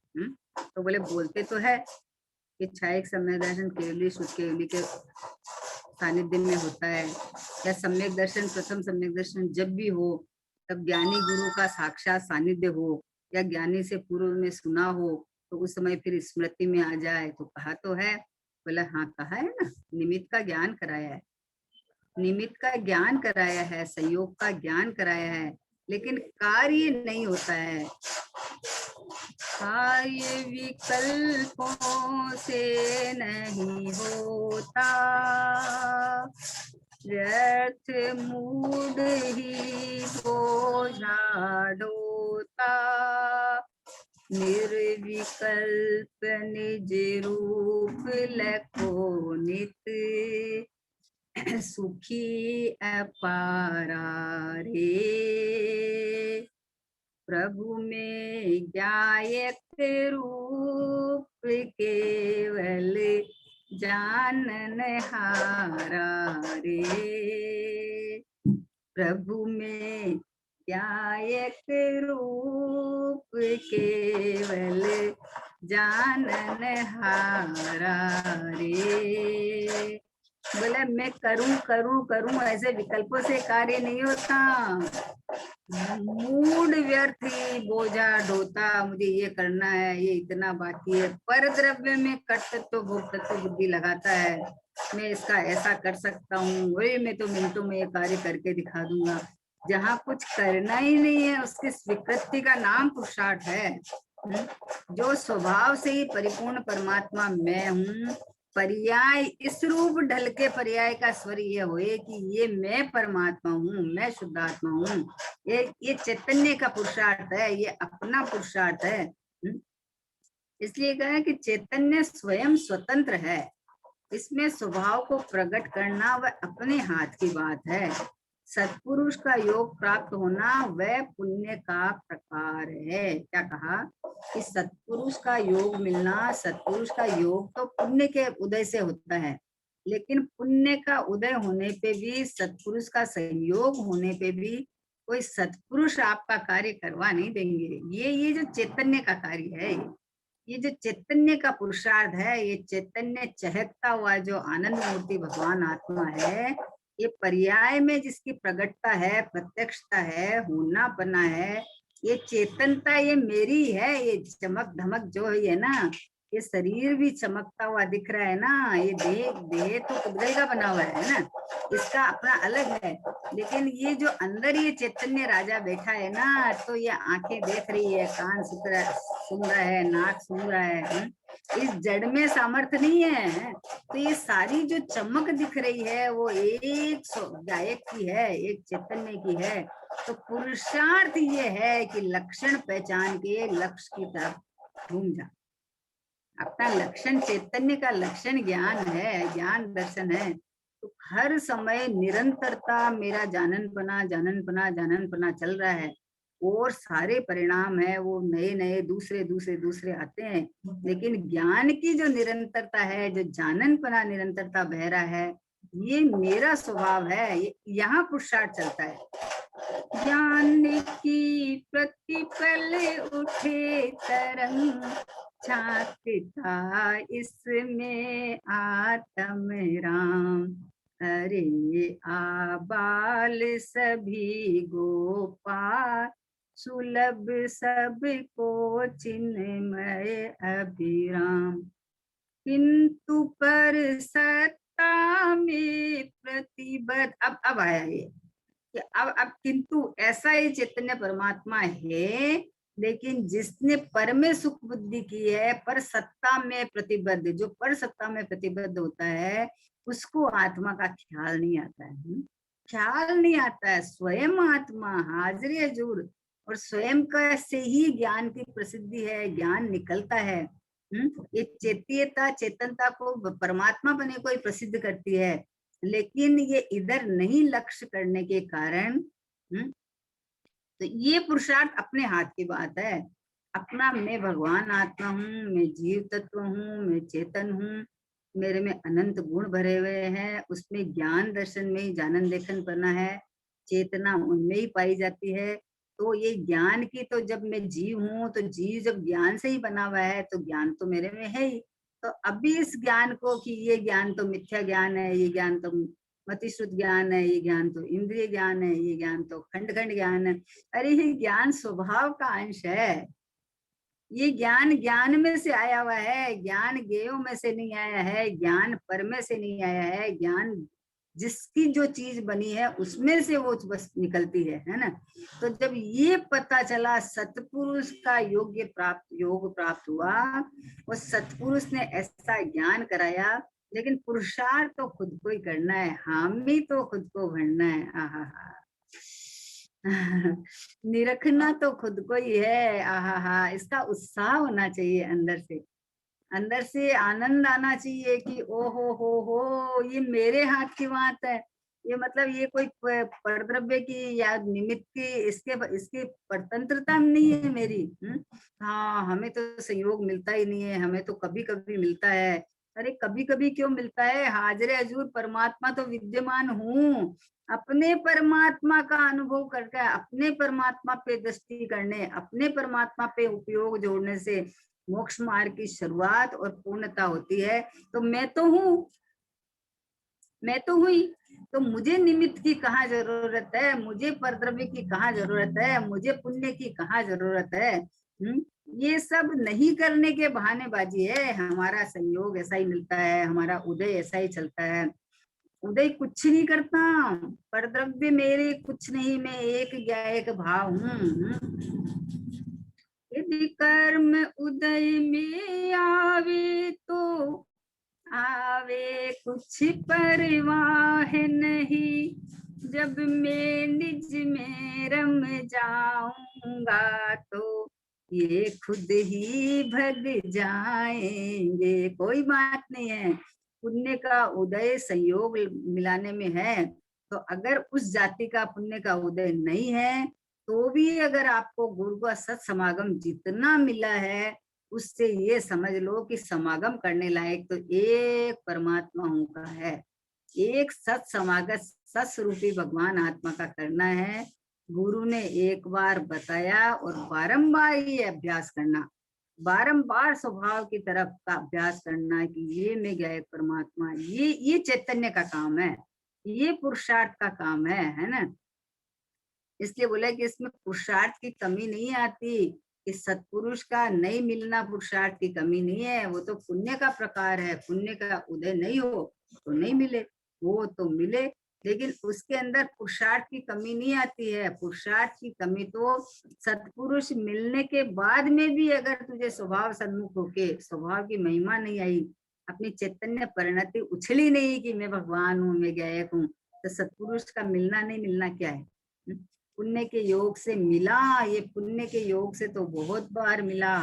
तो बोले बोलते तो है कि छायक सम्यक दर्शन केवली शुद्ध केवली के सानिध्य में होता है, या सम्यक दर्शन प्रथम सम्यक दर्शन जब भी हो तब ज्ञानी गुरु का साक्षात सानिध्य हो, या ज्ञानी से पूर्व में सुना हो तो उस समय फिर स्मृति में आ जाए। तो कहा तो है, बोला हाँ कहा है ना, निमित्त का ज्ञान कराया है, निमित्त का ज्ञान कराया है, संयोग का ज्ञान कराया है, लेकिन कार्य नहीं होता है। कार्य विकल्पों से नहीं होता, व्यर्थ मूड ही बोझा ढोता, निर्विकल्प निज रूप लखो नित, सुखी अपारा रे, प्रभु में ज्ञायक रूप केवल जानन हारा रे, प्रभु में ज्ञायक रूप केवल जानन हारा रे। बोले मैं करूं करूं करूं, ऐसे विकल्पों से कार्य नहीं होता। मूड व्यर्थ ही बोझा ढोता, मुझे ये करना है, ये इतना बाकी है। पर द्रव्य में कट तत्व भोग तत्व बुद्धि लगाता है, मैं इसका ऐसा कर सकता हूँ, वही मैं तो मिनटों में ये कार्य करके दिखा दूंगा। जहाँ कुछ करना ही नहीं है उसकी स्वीकृति का नाम पुरुषार्थ है। जो स्वभाव से ही परिपूर्ण परमात्मा मैं हूँ, पर्याय इस रूप ढल के पर्याय का स्वर ये हुए कि ये मैं परमात्मा हूँ, मैं शुद्धात्मा हूँ। ये चैतन्य का पुरुषार्थ है, ये अपना पुरुषार्थ है। इसलिए कहा कि चैतन्य स्वयं स्वतंत्र है, इसमें स्वभाव को प्रकट करना वह अपने हाथ की बात है। सत्पुरुष का योग प्राप्त होना वह पुण्य का प्रकार है। क्या कहा कि सत्पुरुष का योग मिलना, सत्पुरुष का योग तो पुण्य के उदय से होता है, लेकिन पुण्य का उदय होने पे भी, सत्पुरुष का संयोग होने पे भी कोई सत्पुरुष आपका कार्य करवा नहीं देंगे। ये जो चैतन्य का कार्य है, ये जो चैतन्य का पुरुषार्थ है, ये चैतन्य चहकता हुआ जो आनंद मूर्ति भगवान आत्मा है, ये पर्याय में जिसकी प्रगटता है, प्रत्यक्षता है, होना बना है, ये चेतनता ये मेरी है। ये चमक धमक जो है ना, ये शरीर भी चमकता हुआ दिख रहा है ना, ये देह देह तो पुद्गल का बना हुआ है ना, इसका अपना अलग है। लेकिन ये जो अंदर ये चैतन्य राजा बैठा है ना, तो ये आंखें देख रही है, कान सुन रहा है, नाक सुन रहा है। इस जड़ में सामर्थ्य नहीं है, तो ये सारी जो चमक दिख रही है वो एक गायक की है, एक चैतन्य की है। तो पुरुषार्थ ये है कि लक्षण पहचान के लक्ष्य की तरफ घूम जा। अपना लक्षण, चैतन्य का लक्षण ज्ञान है, ज्ञान दर्शन है। तो हर समय निरंतरता मेरा जाननपना जाननपना जाननपना चल रहा है, और सारे परिणाम है वो नए नए दूसरे दूसरे दूसरे आते हैं। लेकिन ज्ञान की जो निरंतरता है, जो जाननपना निरंतरता बह रहा है, ये मेरा स्वभाव है। यहाँ पुरुषार्थ चलता है। ज्ञान की प्रतिपल उठे तरंग, छाता इसमें आत्म राम, अरे आबाल सभी गोपाल, सुलभ सबको चिन्मय अभिराम, किंतु पर सत्ता में प्रतिबद्ध। अब आया ये कि अब किंतु ऐसा ही चैतन्य परमात्मा है लेकिन जिसने पर में सुख बुद्धि की है, पर सत्ता में प्रतिबद्ध, जो पर सत्ता में प्रतिबद्ध होता है, उसको आत्मा का ख्याल नहीं आता है। ख्याल नहीं आता है। स्वयं आत्मा हाजिर हजूर और स्वयं का से ही ज्ञान की प्रसिद्धि है, ज्ञान निकलता है। ये चेत्यता चेतनता को परमात्मा बने को ही प्रसिद्ध करती है, लेकिन ये इधर नहीं लक्ष्य करने के कारण तो ये पुरुषार्थ अपने हाथ की बात है। अपना मैं भगवान आत्मा हूँ, मैं जीव तत्व हूँ, मैं चेतन हूँ, मेरे में अनंत गुण भरे हुए हैं, उसमें ज्ञान दर्शन में ही जानन देखन पना है, चेतना उनमें ही पाई जाती है। तो ये ज्ञान की तो जब मैं जीव हूँ, तो जीव जब ज्ञान से ही बना हुआ है, तो ज्ञान तो मेरे में है ही। तो अभी इस ज्ञान को कि ये ज्ञान तो मिथ्या ज्ञान है, ये ज्ञान तो मति शुद्ध ज्ञान है, ये ज्ञान तो इंद्रिय ज्ञान है, ये ज्ञान तो खंड खंड ज्ञान है। अरे ये ज्ञान स्वभाव का अंश है। ये ज्ञान ज्ञान में से आया हुआ है, ज्ञान ज्ञेयों में से नहीं आया है, ज्ञान पर में से नहीं आया है। ज्ञान जिसकी जो चीज बनी है उसमें से वो बस निकलती है ना। तो जब ये पता चला, सतपुरुष का योग प्राप्त हुआ, वो सतपुरुष ने ऐसा ज्ञान कराया, लेकिन पुरुषार्थ तो खुद को ही करना है, हम ही तो खुद को भरना है। आहा हा निरखना तो खुद को ही है। आहा हा, इसका उत्साह होना चाहिए अंदर से। अंदर से आनंद आना चाहिए कि ओ हो, ये मेरे हाथ की बात है। ये मतलब ये कोई परद्रव्य की या निमित्त की इसके इसकी स्वतंत्रता नहीं है मेरी। हाँ, हमें तो संयोग मिलता ही नहीं है, हमें तो कभी कभी मिलता है। अरे कभी कभी क्यों मिलता है? हाजिर हजूर परमात्मा तो विद्यमान हूँ। अपने परमात्मा का अनुभव करके अपने परमात्मा पे दृष्टि करने, अपने परमात्मा पे उपयोग जोड़ने से मोक्ष मार्ग की शुरुआत और पूर्णता होती है। तो मैं तो हूँ, मैं तो हुई, तो मुझे निमित्त की कहाँ जरूरत है, मुझे परद्रव्य की कहाँ जरूरत है, मुझे पुण्य की कहाँ जरूरत है। ये सब नहीं करने के बहानेबाजी है। हमारा संयोग ऐसा ही मिलता है, हमारा उदय ऐसा ही चलता है। उदय कुछ नहीं करता, परद्रव्य मेरे कुछ नहीं, मैं एक या एक भाव हूँ। यदि कर्म उदय में आवे तो आवे कुछ परवाह नहीं, जब मैं निज में रम जाऊंगा तो ये खुद ही भग जाएंगे। कोई बात नहीं है, पुण्य का उदय संयोग मिलाने में है। तो अगर उस जाति का पुण्य का उदय नहीं है, तो भी अगर आपको गुरु का सत समागम जितना मिला है, उससे ये समझ लो कि समागम करने लायक तो एक परमात्मा हूँ का है। एक सत समागत सत्स्वरूपी भगवान आत्मा का करना है। गुरु ने एक बार बताया और बारंबार ये अभ्यास करना, बारंबार स्वभाव की तरफ का अभ्यास करना कि ये मैं गया एक परमात्मा, ये चैतन्य का काम है, ये पुरुषार्थ का काम है ना। इसलिए बोला कि इसमें पुरुषार्थ की कमी नहीं आती, कि सत्पुरुष का नहीं मिलना पुरुषार्थ की कमी नहीं है। वो तो पुण्य का प्रकार है, पुण्य का उदय नहीं हो तो नहीं मिले, वो तो मिले, लेकिन उसके अंदर पुरुषार्थ की कमी नहीं आती है। पुरुषार्थ की कमी तो सत्पुरुष मिलने के बाद में भी अगर तुझे स्वभाव सन्मुख होके स्वभाव की महिमा नहीं आई, अपनी चैतन्य परिणति उछली नहीं कि मैं भगवान हूँ, मैं गायक हूँ, तो सत्पुरुष का मिलना नहीं मिलना क्या है? पुण्य के योग से मिला, ये पुण्य के योग से तो बहुत बार मिला,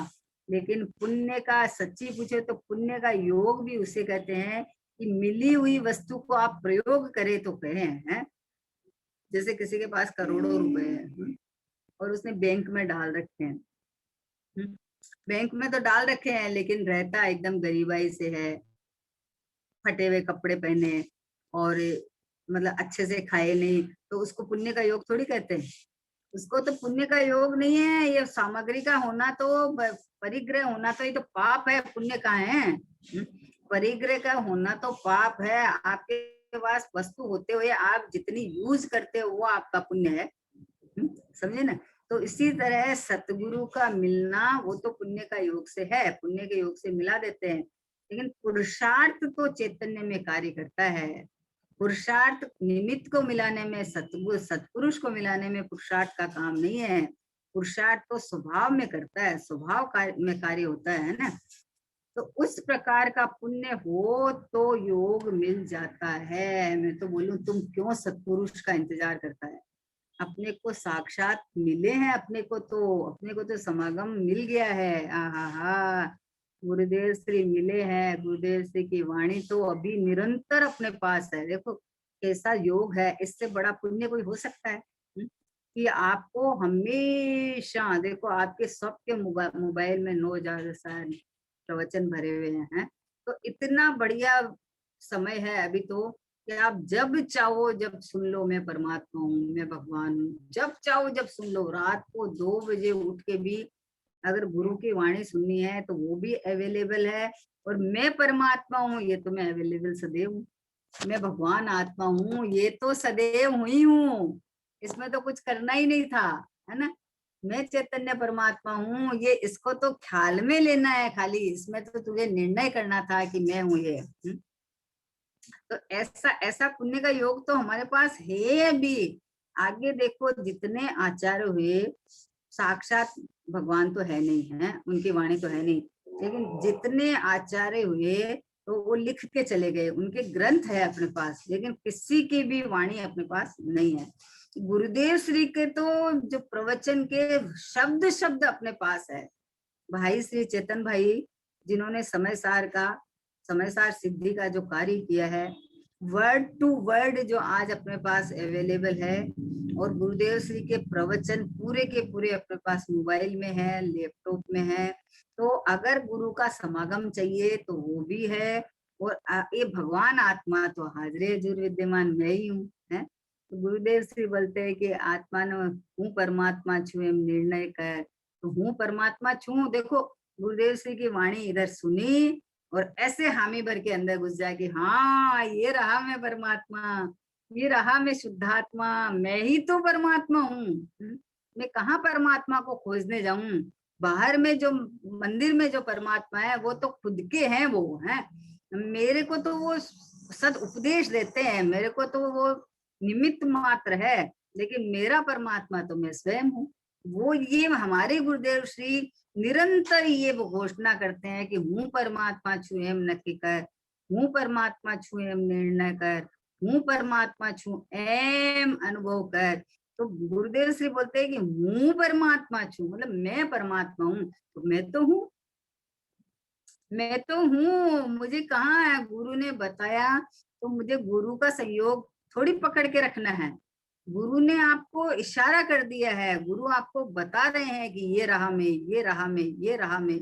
लेकिन पुण्य का सच्ची पूछे तो पुण्य का योग भी उसे कहते हैं कि मिली हुई वस्तु को आप प्रयोग करें तो कहें हैं। जैसे किसी के पास करोड़ों रुपए है और उसने बैंक में डाल रखे हैं, बैंक में तो डाल रखे हैं, लेकिन रहता एकदम गरीबाई से है, फटे हुए कपड़े पहने और मतलब अच्छे से खाए नहीं, तो उसको पुण्य का योग थोड़ी कहते हैं। उसको तो पुण्य का योग नहीं है। ये सामग्री का होना तो परिग्रह होना तो ये तो पाप है, पुण्य का है। परिग्रह का होना तो पाप है। आपके पास वस्तु होते हुए आप जितनी यूज करते हो वो आपका पुण्य है। समझे ना। तो इसी तरह सतगुरु का मिलना वो तो पुण्य का योग से है, पुण्य के योग से मिला देते हैं, लेकिन पुरुषार्थ तो चैतन्य में कार्य करता है। पुरुषार्थ निमित्त को मिलाने में, सतपुरुष को मिलाने में पुरुषार्थ का काम नहीं है। पुरुषार्थ तो स्वभाव में करता है, स्वभाव में कार्य होता है ना। तो उस प्रकार का पुण्य हो तो योग मिल जाता है। मैं तो बोलूं, तुम क्यों सत्पुरुष का इंतजार करता है? अपने को साक्षात मिले हैं, अपने को तो समागम मिल गया है। आहा, गुरुदेव श्री मिले हैं, गुरुदेव श्री की वाणी तो अभी निरंतर अपने पास है। देखो कैसा योग है, इससे बड़ा पुण्य कोई हो सकता है? कि आपको हमेशा देखो, आपके सबके मोबाइल में 9,000 प्रवचन भरे हुए हैं। तो इतना बढ़िया समय है अभी तो, कि आप जब चाहो जब सुन लो, मैं परमात्मा हूँ, मैं भगवान हूँ। जब चाहो जब सुन लो। रात को 2 बजे उठ के भी अगर गुरु की वाणी सुननी है तो वो भी अवेलेबल है। और मैं परमात्मा हूँ, ये तो मैं अवेलेबल सदैव हूँ। मैं भगवान आत्मा हूँ, ये तो सदैव हुई हूँ। इसमें तो कुछ करना ही नहीं था, है ना। मैं चैतन्य परमात्मा हूँ, ये इसको तो ख्याल में लेना है खाली। इसमें तो तुझे निर्णय करना था कि मैं हूँ ये। तो ऐसा ऐसा पुण्य का योग तो हमारे पास है अभी। आगे देखो, जितने आचार्य हुए, साक्षात भगवान तो है नहीं है, उनकी वाणी तो है नहीं, लेकिन जितने आचार्य हुए तो वो लिख के चले गए, उनके ग्रंथ है अपने पास, लेकिन किसी की भी वाणी अपने पास नहीं है। गुरुदेव श्री के तो जो प्रवचन के शब्द शब्द अपने पास है। भाई श्री चेतन भाई, जिन्होंने समय सार सिद्धि का जो कार्य किया है, वर्ड टू वर्ड जो आज अपने पास अवेलेबल है। और गुरुदेव श्री के प्रवचन पूरे के पूरे अपने पास मोबाइल में है, लैपटॉप में है। तो अगर गुरु का समागम चाहिए तो वो भी है। और ये भगवान आत्मा तो हाजिर हजूर विद्यमान मैं ही हूँ, है। तो गुरुदेव श्री बोलते हैं कि आत्मा न हूँ परमात्मा छू एम निर्णय कर। तो हूँ परमात्मा छू, देखो गुरुदेव श्री की वाणी इधर सुनी और ऐसे हामी भर के अंदर घुस जाए कि हाँ, ये रहा मैं परमात्मा, ये रहा मैं शुद्धात्मा, मैं ही तो परमात्मा हूँ। मैं कहाँ परमात्मा को खोजने जाऊं? बाहर में जो मंदिर में जो परमात्मा है वो तो खुद के हैं, वो है। मेरे को तो वो सद उपदेश देते हैं, मेरे को तो वो निमित्त मात्र है, लेकिन मेरा परमात्मा तो मैं स्वयं हूँ। वो ये हमारे गुरुदेव श्री निरंतर ये वो घोषणा करते हैं कि हूँ परमात्मा छू एम नक्की कर, हूँ परमात्मा छू एम निर्णय कर, हूँ परमात्मा छू एम अनुभव कर। तो गुरुदेव श्री बोलते हैं कि हूँ परमात्मा छू, मतलब मैं परमात्मा हूँ। तो मैं तो हूँ, मैं तो हूँ। मुझे कहाँ है, गुरु ने बताया तो मुझे गुरु का सहयोग थोड़ी पकड़ के रखना है। गुरु ने आपको इशारा कर दिया है, गुरु आपको बता रहे हैं कि ये रहा मैं, ये रहा मैं, ये रहा मैं।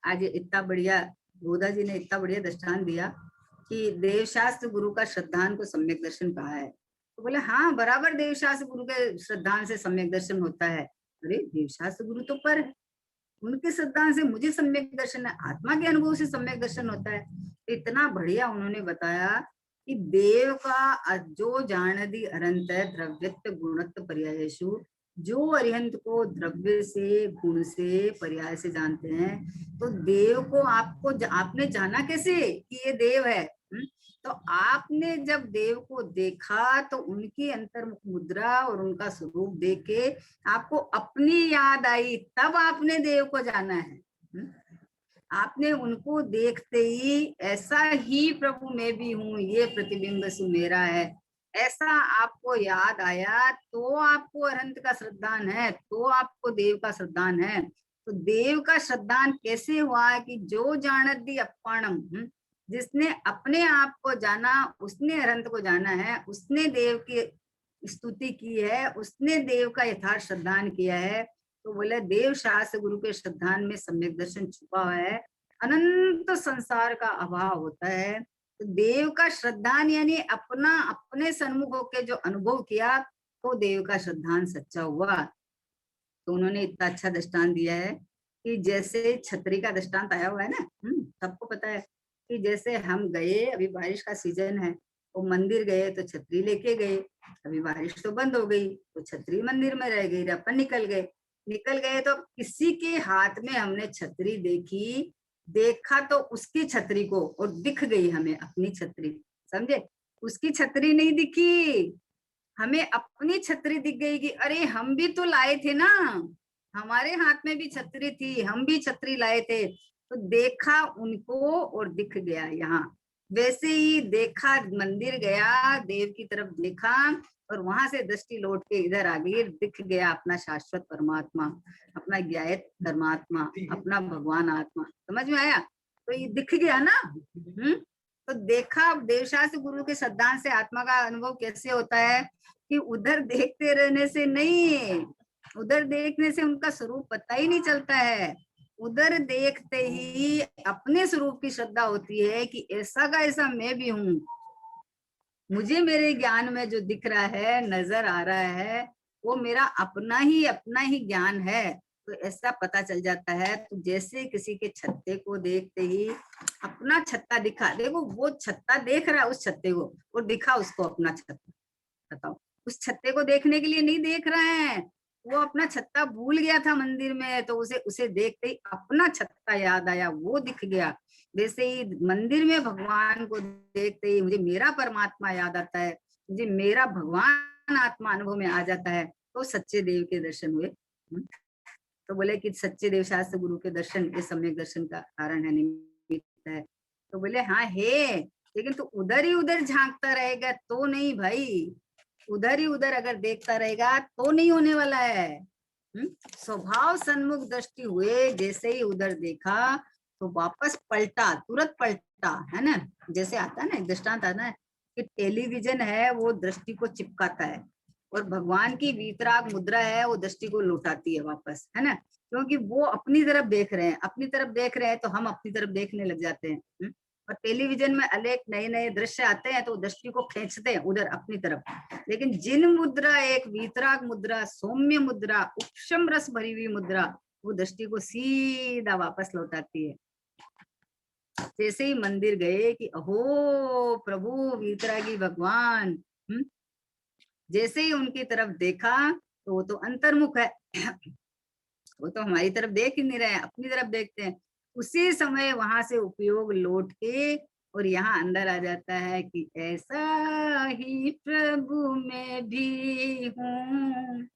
आज इतना बढ़िया गोदा जी ने इतना बढ़िया दृष्टांत दिया कि देवशास्त्र गुरु का श्रद्धान को सम्यक दर्शन कहा है। तो बोले हाँ, बराबर देवशास्त्र गुरु के श्रद्धान से सम्यक दर्शन होता है। अरे देवशास्त्र गुरु तो पर है, उनके श्रद्धान से मुझे सम्यक दर्शन है, आत्मा के अनुभव से सम्यक दर्शन होता है। तो इतना बढ़िया उन्होंने बताया कि देव का जो जानदि अरंत द्रव्यत्व गुणत्व पर्यायेषु, जो अरिहंत को द्रव्य से गुण से पर्याय से जानते हैं, तो देव को आपने जाना कैसे कि ये देव है? तो आपने जब देव को देखा तो उनकी अंतर्मुख मुद्रा और उनका स्वरूप देख के आपको अपनी याद आई, तब आपने देव को जाना है। आपने उनको देखते ही ऐसा ही प्रभु मैं भी हूँ, ये प्रतिबिंब सु मेरा है, ऐसा आपको याद आया, तो आपको अरंत का श्रद्धान है, तो आपको देव का श्रद्धान है। तो देव का श्रद्धान कैसे हुआ कि जो जानत दी अपाणम, जिसने अपने आप को जाना उसने अरंत को जाना है, उसने देव की स्तुति की है, उसने देव का यथार्थ श्रद्धान किया है। तो बोले देव शास्त्र गुरु के श्रद्धान में सम्यक दर्शन छुपा हुआ है, अनंत संसार का अभाव होता है। तो देव का श्रद्धान यानी अपना अपने सन्मुख होकर जो अनुभव किया, तो देव का श्रद्धान सच्चा हुआ। तो उन्होंने इतना अच्छा दृष्टांत दिया है कि जैसे छतरी का दृष्टांत आया हुआ है ना, सबको पता है कि जैसे हम गए, अभी बारिश का सीजन है, तो मंदिर गए तो छतरी लेके गए, अभी बारिश तो बंद हो गई तो छतरी मंदिर में रह गई, अपन निकल गए तो किसी के हाथ में हमने छतरी देखा तो उसकी छतरी को, और दिख गई हमें अपनी छतरी, समझे? उसकी छतरी नहीं दिखी, हमें अपनी छतरी दिख गई कि अरे हम भी तो लाए थे ना, हमारे हाथ में भी छतरी थी, हम भी छतरी लाए थे। तो देखा उनको और दिख गया यहाँ। वैसे ही देखा, मंदिर गया, देव की तरफ देखा और वहां से दृष्टि लौट के इधर आ गई, दिख गया अपना शाश्वत परमात्मा, अपना ज्ञात परमात्मा, अपना भगवान आत्मा। समझ में आया? तो ये दिख गया ना। तो देखा, देवशास्त्र गुरु के सिद्धांत से आत्मा का अनुभव कैसे होता है कि उधर देखते रहने से नहीं, उधर देखने से उनका स्वरूप पता ही नहीं चलता है। उधर देखते ही अपने स्वरूप की श्रद्धा होती है कि ऐसा का ऐसा मैं भी हूँ, मुझे मेरे ज्ञान में जो दिख रहा है, नजर आ रहा है, वो मेरा अपना ही ज्ञान है। तो ऐसा पता चल जाता है। तो जैसे किसी के छत्ते को देखते ही अपना छत्ता दिखा, देखो वो छत्ता देख रहा है उस छत्ते को, और दिखा उसको अपना छत्ता। बताओ, उस छत्ते को देखने के लिए नहीं देख रहे हैं, वो अपना छत्ता भूल गया था मंदिर में, तो उसे उसे देखते ही अपना छत्ता याद आया, वो दिख गया। वैसे ही मंदिर में भगवान को देखते ही मुझे मेरा परमात्मा याद आता है, मुझे मेरा भगवान आत्मा अनुभव में आ जाता है। तो सच्चे देव के दर्शन हुए। तो बोले कि सच्चे देव शास्त्र गुरु के दर्शन ये सम्यक दर्शन का कारण है, निमित्त है। तो बोले हाँ है, लेकिन तू उधर ही उधर झांकता रहेगा तो नहीं भाई, उधर ही उधर अगर देखता रहेगा तो नहीं होने वाला है। स्वभाव सन्मुख दृष्टि हुए, जैसे ही उधर देखा तो वापस पलटा, तुरंत पलटा, है ना। जैसे आता है ना, एक दृष्टांत आता है कि टेलीविजन है वो दृष्टि को चिपकाता है, और भगवान की वीतराग मुद्रा है वो दृष्टि को लौटाती है वापस, है ना। क्योंकि वो अपनी तरफ देख रहे हैं, अपनी तरफ देख रहे हैं, तो हम अपनी तरफ देखने लग जाते हैं। और टेलीविजन में अनेक नए नए दृश्य आते हैं तो दृष्टि को खींचते हैं उधर अपनी तरफ। लेकिन जिन मुद्रा, एक वीतराग मुद्रा, सौम्य मुद्रा, उपशम रस भरी हुई मुद्रा, वो दृष्टि को सीधा वापस लौटाती है। जैसे ही मंदिर गए कि अहो प्रभु वीतरागी भगवान, जैसे ही उनकी तरफ देखा तो वो तो अंतर्मुख है, वो तो हमारी तरफ देख ही नहीं रहे हैं, अपनी तरफ देखते हैं। उसी समय वहां से उपयोग लौट के और यहाँ अंदर आ जाता है कि ऐसा ही प्रभु में भी हूँ,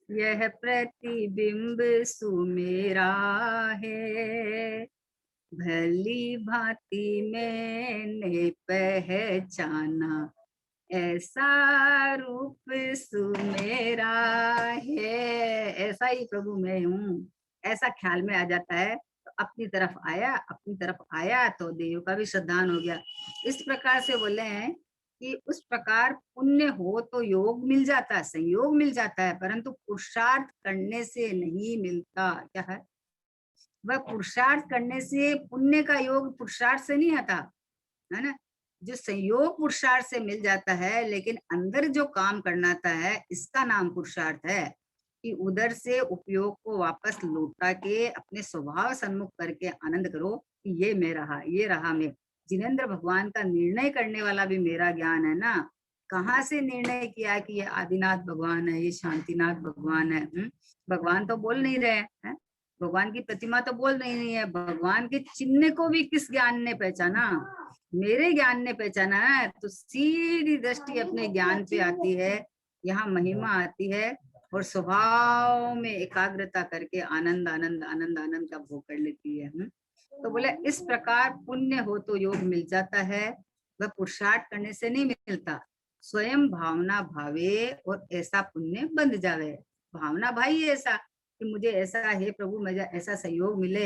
यह प्रतिबिंब सुमेरा है, भली भांति मैंने पहचाना, ऐसा रूप सुमेरा है। ऐसा ही प्रभु मैं हूँ, ऐसा ख्याल में आ जाता है। तो अपनी तरफ आया, अपनी तरफ आया तो देव का भी श्रद्धान हो गया। इस प्रकार से बोले हैं कि उस प्रकार पुण्य हो तो योग मिल जाता है, संयोग मिल जाता है, परंतु पुरुषार्थ करने से नहीं मिलता। क्या है वह? पुरुषार्थ करने से पुण्य का योग पुरुषार्थ से नहीं आता, है ना। जो संयोग पुरुषार्थ से मिल जाता है, लेकिन अंदर जो काम करना आता है, इसका नाम पुरुषार्थ है। कि उधर से उपयोग को वापस लौटा के अपने स्वभाव सन्मुख करके आनंद करो कि ये रहा, ये रहा मैं। जिनेन्द्र भगवान का निर्णय करने वाला भी मेरा ज्ञान है ना। कहाँ से निर्णय किया कि ये आदिनाथ भगवान है, ये शांतिनाथ भगवान है। भगवान तो बोल नहीं रहे हैं, भगवान की प्रतिमा तो बोल नहीं है, भगवान के चिन्ह को भी किस ज्ञान ने पहचाना? मेरे ज्ञान ने पहचाना है। तो सीधी दृष्टि अपने ज्ञान पे आती है, यहाँ महिमा आती है, और स्वभाव में एकाग्रता करके आनंद आनंद आनंद आनंद का भोग कर लेती है। तो बोले इस प्रकार पुण्य हो तो योग मिल जाता है, वह पुरुषार्थ करने से नहीं मिलता। स्वयं भावना भावे और ऐसा पुण्य बंध जावे। भावना भाई ऐसा कि मुझे ऐसा है प्रभु, मुझे ऐसा सहयोग मिले,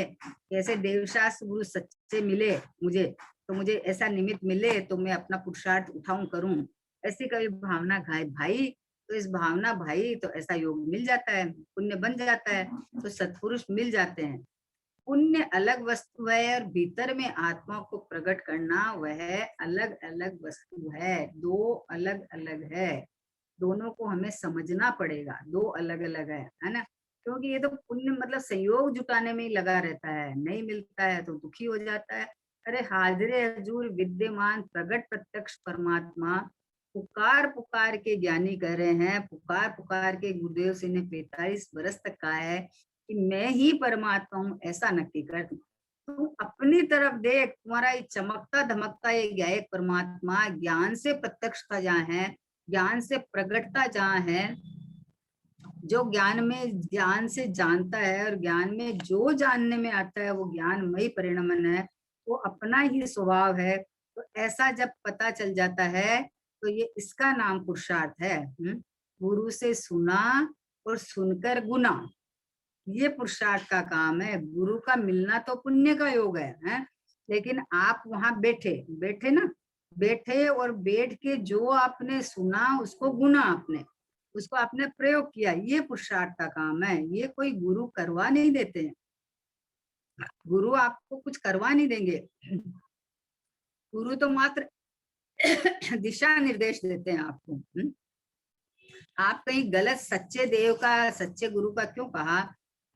ऐसे देवशास्त्र गुरु सच्चे मिले मुझे, तो मुझे ऐसा निमित्त मिले तो मैं अपना पुरुषार्थ उठाऊं करूं। ऐसी कभी भावना घाय भाई, तो इस भावना भाई तो ऐसा योग मिल जाता है, पुण्य बन जाता है, तो सत्पुरुष मिल जाते हैं। पुण्य अलग वस्तु है और भीतर में आत्मा को प्रकट करना वह अलग अलग वस्तु है, दो अलग अलग है। दोनों को हमें समझना पड़ेगा, दो अलग अलग है ना। क्योंकि ये तो पुण्य मतलब संयोग जुटाने में ही लगा रहता है, नहीं मिलता है तो दुखी हो जाता है। अरे हाजिरे हजूर विद्यमान प्रगट प्रत्यक्ष परमात्मा पुकार पुकार के ज्ञानी कह रहे हैं, पुकार पुकार के गुरुदेव से ने 45 वर्ष तक कहा है कि मैं ही परमात्मा हूँ, ऐसा नक्की कर। तू अपनी तरफ देख, तुम्हारा ये चमकता धमकता ये ज्ञायक परमात्मा ज्ञान से प्रत्यक्षता जहाँ है, ज्ञान से प्रगटता जहाँ है, जो ज्ञान में ज्ञान से जानता है और ज्ञान में जो जानने में आता है वो ज्ञानमयी परिणमन है, वो अपना ही स्वभाव है। तो ऐसा जब पता चल जाता है तो ये इसका नाम पुरुषार्थ है। गुरु से सुना और सुनकर गुना, ये पुरुषार्थ का काम है। गुरु का मिलना तो पुण्य का योग है? लेकिन आप वहां बैठे बैठे ना, बैठे और बैठ के जो आपने सुना उसको गुना, आपने उसको आपने प्रयोग किया, ये पुरुषार्थ का काम है। ये कोई गुरु करवा नहीं देते हैं, गुरु आपको कुछ करवा नहीं देंगे। गुरु तो मात्र दिशा निर्देश देते हैं आपको। आप कहीं गलत, सच्चे देव का, सच्चे गुरु का क्यों कहा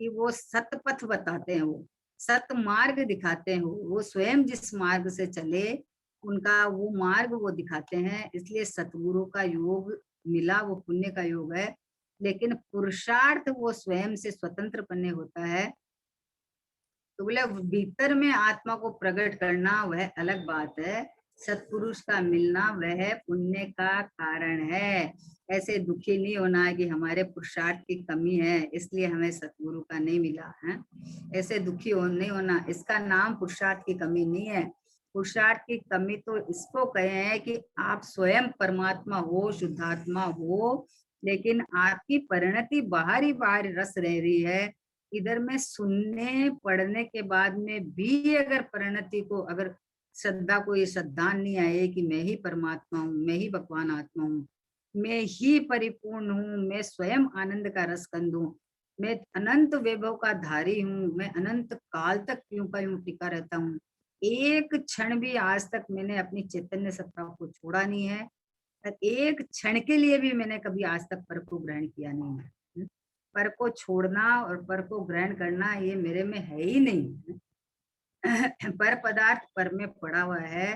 कि वो सत पथ बताते हैं, वो सत मार्ग दिखाते हैं, वो स्वयं जिस मार्ग से चले उनका वो मार्ग वो दिखाते हैं। इसलिए सतगुरु का योग मिला, वो पुण्य का योग है। लेकिन पुरुषार्थ वो स्वयं से स्वतंत्र पन्ने होता है। तो बोले भीतर में आत्मा को प्रकट करना वह अलग बात है, सत्पुरुष का मिलना वह पुण्य का कारण है। ऐसे दुखी नहीं होना है कि हमारे पुरुषार्थ की कमी है इसलिए हमें सतगुरु का नहीं मिला है, ऐसे दुखी नहीं होना। इसका नाम पुरुषार्थ की कमी नहीं है। पुरुषार्थ की कमी तो इसको कहे हैं कि आप स्वयं परमात्मा हो, शुद्धात्मा हो, लेकिन आपकी परिणति बाहर ही बाहर रस रह रही है। इधर में सुनने पढ़ने के बाद में भी अगर परिणति को, अगर श्रद्धा को ये श्रद्धा नहीं आए कि मैं ही परमात्मा हूँ, मैं ही भगवान आत्मा हूँ, मैं ही परिपूर्ण हूँ, मैं स्वयं आनंद का रसकंद हूँ, मैं अनंत वैभव का धारी हूँ, मैं अनंत काल तक यूं का यूं टिका रहता हूँ, एक क्षण भी आज तक मैंने अपनी चैतन्य सत्ता को छोड़ा नहीं है, और एक क्षण के लिए भी मैंने कभी आज तक पर को ग्रहण किया नहीं है। पर को छोड़ना और पर को ग्रहण करना ये मेरे में है ही नहीं। पर पदार्थ पर में पड़ा हुआ है,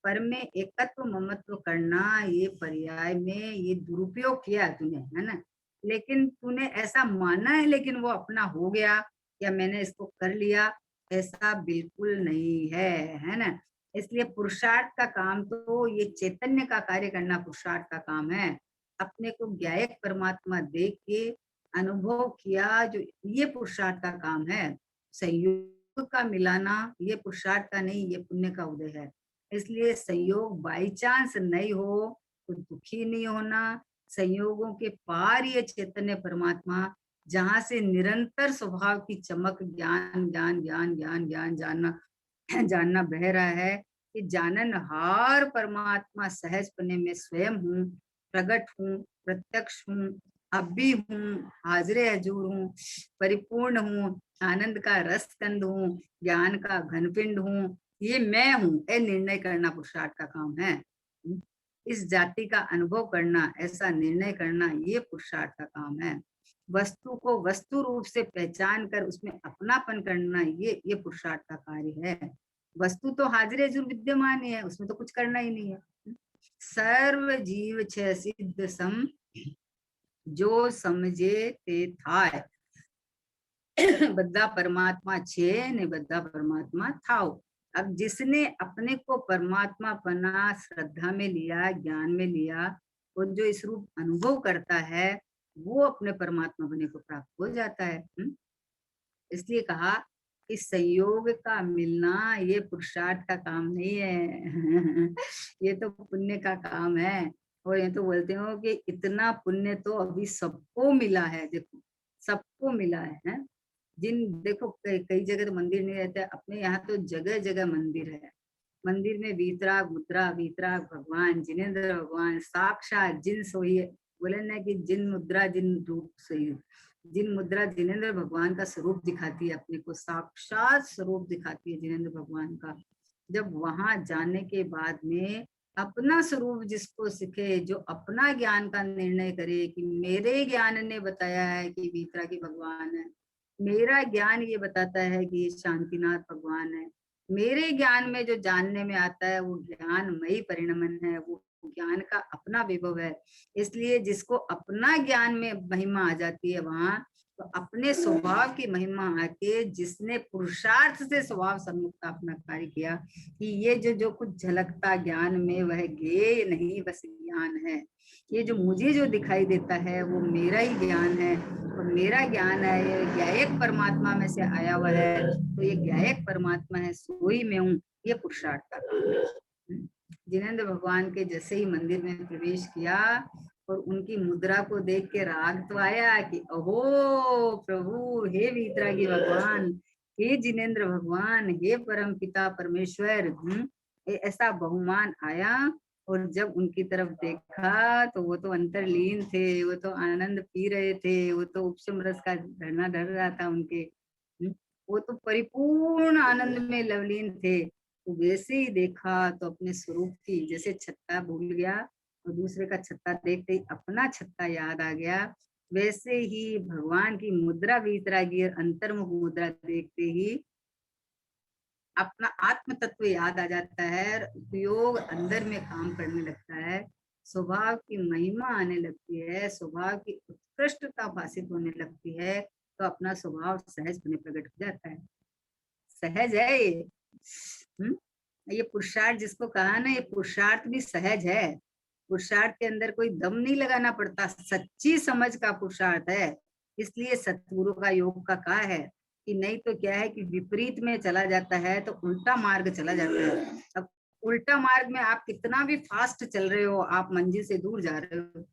पर में एकत्व ममत्व करना, ये पर्याय में ये दुरुपयोग किया तूने, है ना। लेकिन तूने ऐसा माना है, लेकिन वो अपना हो गया या मैंने इसको कर लिया, ऐसा बिल्कुल नहीं है ना। इसलिए पुरुषार्थ का काम तो ये चैतन्य का कार्य करना पुरुषार्थ का काम है। अपने को ज्ञायक परमात्मा देख के अनुभव किया, जो ये पुरुषार्थ का काम है। संयोग का मिलाना ये पुरुषार्थ का नहीं, ये पुण्य का उदय है। इसलिए संयोग बाई चांस नहीं हो तो दुखी नहीं होना। संयोगों के पार ये चैतन्य परमात्मा, जहां से निरंतर स्वभाव की चमक, ज्ञान ज्ञान ज्ञान ज्ञान ज्ञान जानना जानना बह रहा है कि जाननहार परमात्मा सहजपने में स्वयं हूँ, प्रकट हूँ, प्रत्यक्ष हूँ, अब भी हूँ, हाजिरे हजूर हूँ, परिपूर्ण हूँ, आनंद का रसकंद हूँ, ज्ञान का घनपिंड हूँ, ये मैं हूँ, ये निर्णय करना पुरुषार्थ का काम है। इस जाति का अनुभव करना, ऐसा निर्णय करना, ये पुरुषार्थ का काम है। वस्तु को वस्तु रूप से पहचान कर उसमें अपनापन करना, ये पुरुषार्थ का कार्य है। वस्तु तो हाजिर हजूर विद्यमान ही है, उसमें तो कुछ करना ही नहीं है। सर्व जीव छे सिद्ध सम, जो समझे ते थाय। बद्धा परमात्मा छे ने बद्धा परमात्मा थाओ। अब जिसने अपने को परमात्मा पना श्रद्धा में लिया, ज्ञान में लिया, और जो इस रूप अनुभव करता है वो अपने परमात्मा बने को प्राप्त हो जाता है। इसलिए कहा कि संयोग का मिलना ये पुरुषार्थ का काम नहीं है। ये तो पुण्य का काम है। और ये तो बोलते हो कि इतना पुण्य तो अभी सबको मिला है, देखो सबको मिला है। जिन देखो कई जगह तो मंदिर नहीं रहता, अपने यहाँ तो जगह जगह मंदिर है। मंदिर में वीतराग मुद्रा, वीतराग भगवान, जिनेन्द्र भगवान साक्षात जिन सोई, बोले ना कि जिन मुद्रा जिन रूप सोई, जिन मुद्रा जिनेन्द्र भगवान का स्वरूप दिखाती है, अपने को साक्षात स्वरूप दिखाती है जिनेन्द्र भगवान का। जब वहां जाने के बाद में अपना स्वरूप जिसको सिखे, जो अपना ज्ञान का निर्णय करे कि मेरे ज्ञान ने बताया है कि वीतरा की भगवान है, मेरा ज्ञान ये बताता है कि ये शांतिनाथ भगवान है, मेरे ज्ञान में जो जानने में आता है वो ज्ञानमयी परिणमन है, वो ज्ञान का अपना विभव है। इसलिए जिसको अपना ज्ञान में महिमा आ जाती है वहां तो अपने स्वभाव की महिमा आके जिसने पुरुषार्थ से स्वभाव सम्मुखता अपना कार्य किया कि ये जो जो कुछ झलकता ज्ञान में वह ज्ञेय नहीं बस ज्ञान है, ये जो मुझे जो दिखाई देता है वो मेरा ही ज्ञान है, और मेरा ज्ञान है ये ज्ञायक परमात्मा में से आया हुआ है, तो ये ज्ञायक परमात्मा है, सोई में हूँ, ये पुरुषार्थ का काम है। जिनेंद्र भगवान के जैसे ही मंदिर में प्रवेश किया और उनकी मुद्रा को देख के राग तो आया कि ओहो प्रभु, हे वीतरागी भगवान, हे जिनेंद्र भगवान, हे परम पिता परमेश्वर, ऐसा बहुमान आया। और जब उनकी तरफ देखा तो वो तो अंतर्लीन थे, वो तो आनंद पी रहे थे, वो तो उपशम रस का झरना ढल रहा था उनके, वो तो परिपूर्ण आनंद में लवलीन थे। तो वैसे ही देखा तो अपने स्वरूप की, जैसे छत्ता भूल गया और दूसरे का छत्ता देखते ही अपना छत्ता याद आ गया, वैसे ही भगवान की मुद्रा वीतरागी अंतर्मुख मुद्रा देखते ही अपना आत्म तत्व याद आ जाता है, उपयोग अंदर में काम करने लगता है, स्वभाव की महिमा आने लगती है, स्वभाव की उत्कृष्टता भाषित होने लगती है, तो अपना स्वभाव सहज बने प्रकट हो जाता है। सहज है ये। ये पुरुषार्थ जिसको कहा ना, ये पुरुषार्थ भी सहज है। पुरुषार्थ के अंदर कोई दम नहीं लगाना पड़ता, सच्ची समझ का पुरुषार्थ है। इसलिए सतगुरु का योग का कहा है कि नहीं तो क्या है कि विपरीत में चला जाता है तो उल्टा मार्ग चला जाता है। अब उल्टा मार्ग में आप कितना भी फास्ट चल रहे हो, आप मंजिल से दूर जा रहे हो।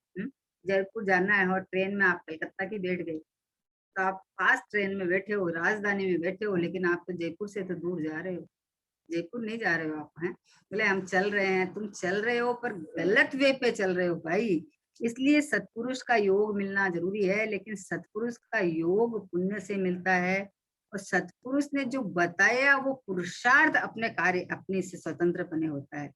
जयपुर जाना है और ट्रेन में आप कलकत्ता की बैठ गए, तो आप फास्ट ट्रेन में बैठे हो, राजधानी में बैठे हो, लेकिन आप तो जयपुर से तो दूर जा रहे हो, जयपुर नहीं जा रहे हो आप। हैं बोले हम चल रहे हैं, तुम चल रहे हो पर गलत वे पे चल रहे हो भाई। इसलिए सत्पुरुष का योग मिलना जरूरी है, लेकिन सत्पुरुष का योग पुण्य से मिलता है, और सत्पुरुष ने जो बताया वो पुरुषार्थ अपने कार्य अपने से स्वतंत्र बने होता है।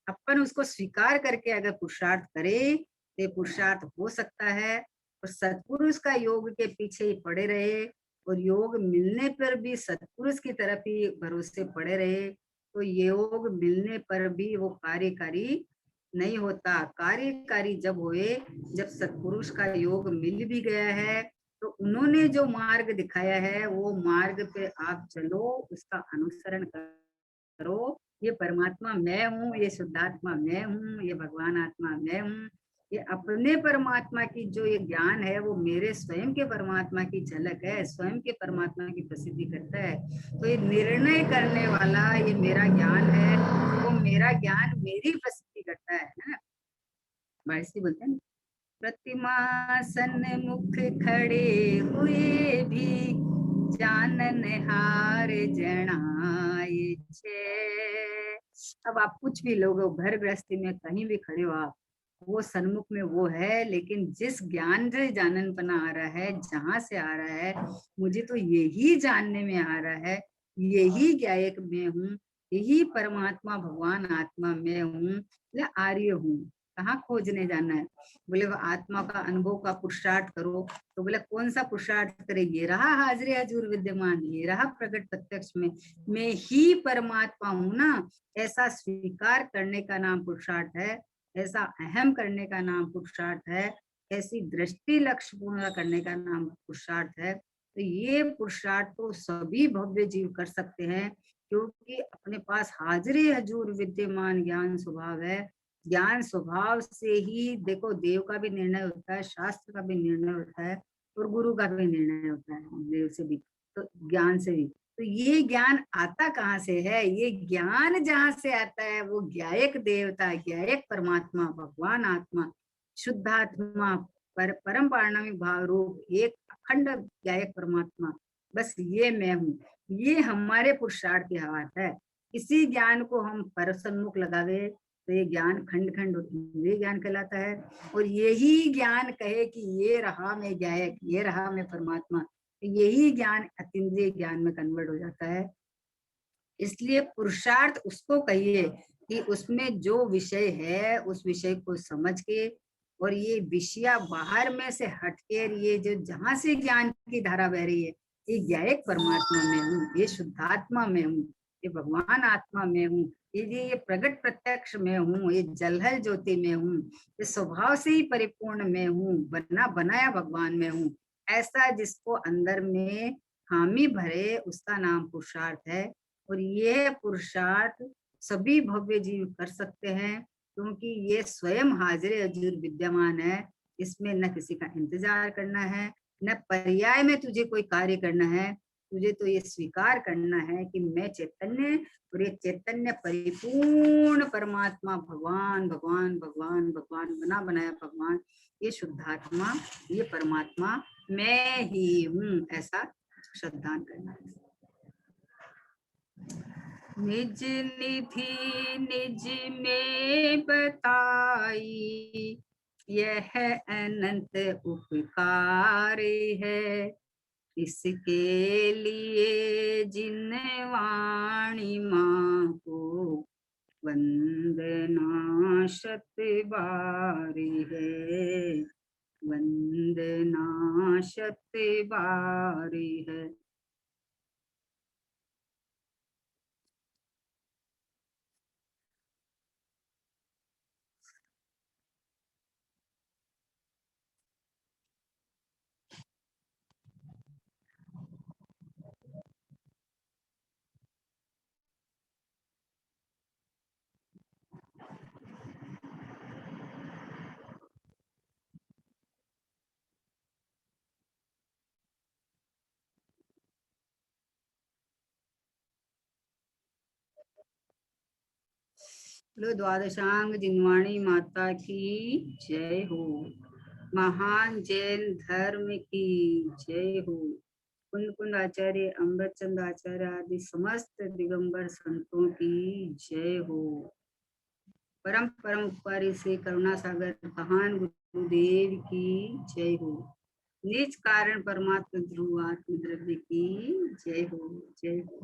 अपन उसको स्वीकार करके अगर पुरुषार्थ करे तो पुरुषार्थ हो सकता है। और सत्पुरुष का योग के पीछे ही पड़े रहे और योग मिलने पर भी सत्पुरुष की तरफ ही भरोसे पड़े रहे, तो योग मिलने पर भी वो कार्यकारी नहीं होता। कार्यकारी जब हुए, जब सत्पुरुष का योग मिल भी गया है, तो उन्होंने जो मार्ग दिखाया है वो मार्ग पे आप चलो, उसका अनुसरण करो। ये परमात्मा मैं हूँ, ये शुद्धात्मा मैं हूँ, ये भगवान आत्मा मैं हूँ, ये अपने परमात्मा की जो ये ज्ञान है वो मेरे स्वयं के परमात्मा की झलक है, स्वयं के परमात्मा की प्रसिद्धि करता है। तो ये निर्णय करने वाला ये मेरा ज्ञान है, वो मेरा ज्ञान मेरी प्रसिद्धि करता है ना। महर्षि बोलते हैं प्रतिमा सन्मुख खड़े हुए भी जानन हार जनाए छे। अब आप कुछ भी लोग घर गृहस्थी में कहीं भी खड़े हो आप, वो सन्मुख में वो है, लेकिन जिस ज्ञान से जाननपना आ रहा है, जहां से आ रहा है, मुझे तो यही जानने में आ रहा है, यही ज्ञायक मैं हूँ, यही परमात्मा भगवान आत्मा मैं हूँ, या आर्य हूँ। कहाँ खोजने जाना है? बोले वो आत्मा का अनुभव का पुरुषार्थ करो, तो बोले कौन सा पुरुषार्थ करे? ये रहा हाजिर हजूर विद्यमान, ये रहा प्रकट प्रत्यक्ष में, मैं ही परमात्मा हूँ ना, ऐसा स्वीकार करने का नाम पुरुषार्थ है, ऐसा अहम करने का नाम पुरुषार्थ है, ऐसी दृष्टि लक्ष्य पूर्ण करने का नाम पुरुषार्थ है। तो ये पुरुषार्थ तो सभी भव्य जीव कर सकते हैं, क्योंकि अपने पास हाजिर हजूर विद्यमान ज्ञान स्वभाव है। ज्ञान स्वभाव से ही देखो, देव का भी निर्णय होता है, शास्त्र का भी निर्णय होता है, और गुरु का भी निर्णय होता है, देव से भी, तो ज्ञान से भी। तो ये ज्ञान आता कहाँ से है? ये ज्ञान जहाँ से आता है वो ज्ञायक देवता, ज्ञायक परमात्मा, भगवान आत्मा, शुद्धात्मा, परम पारणमिक भाव रूप एक अखंड ज्ञायक परमात्मा, बस ये मैं हूँ। ये हमारे पुरुषार्थ की हाथ है। इसी ज्ञान को हम पर सन्मुख लगावे तो ये ज्ञान खंड खंड ये ज्ञान कहलाता है। और यही ज्ञान कहे कि ये रहा मैं ज्ञायक, ये रहा मैं परमात्मा, यही ज्ञान अतीन्द्रिय ज्ञान में कन्वर्ट हो जाता है। इसलिए पुरुषार्थ उसको कहिए कि उसमें जो विषय है उस विषय को समझ के, और ये विषया बाहर में से हटके, ये जो जहां से ज्ञान की धारा बह रही है, ये ज्ञायक परमात्मा में हूँ, ये शुद्धात्मा में हूँ, ये भगवान आत्मा में हूँ, ये प्रगट प्रत्यक्ष में हूँ, ये जलहल ज्योति में हूँ, ये स्वभाव से ही परिपूर्ण में हूँ, बना बनाया भगवान में हूँ। ऐसा जिसको अंदर में हामी भरे उसका नाम पुरुषार्थ है। और ये पुरुषार्थ सभी भव्य जीव कर सकते हैं, क्योंकि ये स्वयं हाजिर हजूर विद्यमान है। इसमें न किसी का इंतजार करना है, न पर्याय में तुझे कोई कार्य करना है। तुझे तो ये स्वीकार करना है कि मैं चैतन्य, और ये चैतन्य परिपूर्ण परमात्मा भगवान भगवान भगवान भगवान बना बनाया भगवान, ये शुद्धात्मा, ये परमात्मा मैं ही हूँ, ऐसा श्रद्धान करना है। निज निधि निज में बताई, यह अनंत उपकार है। इसके लिए जिन वाणी माँ को वंदना शत बारी है, वंदना शत बारी है। बोलो द्वादशांग जिनवाणी माता की जय हो। महान जैन धर्म की जय हो। कुंद कुंद आचार्य, अमृत चंद आचार्य आदि समस्त दिगंबर संतों की जय हो। परम परम उपकारी से करुणा सागर महान गुरुदेव की जय हो। निज कारण परमात्मा ध्रुव आत्म द्रव्य की जय हो, जय हो।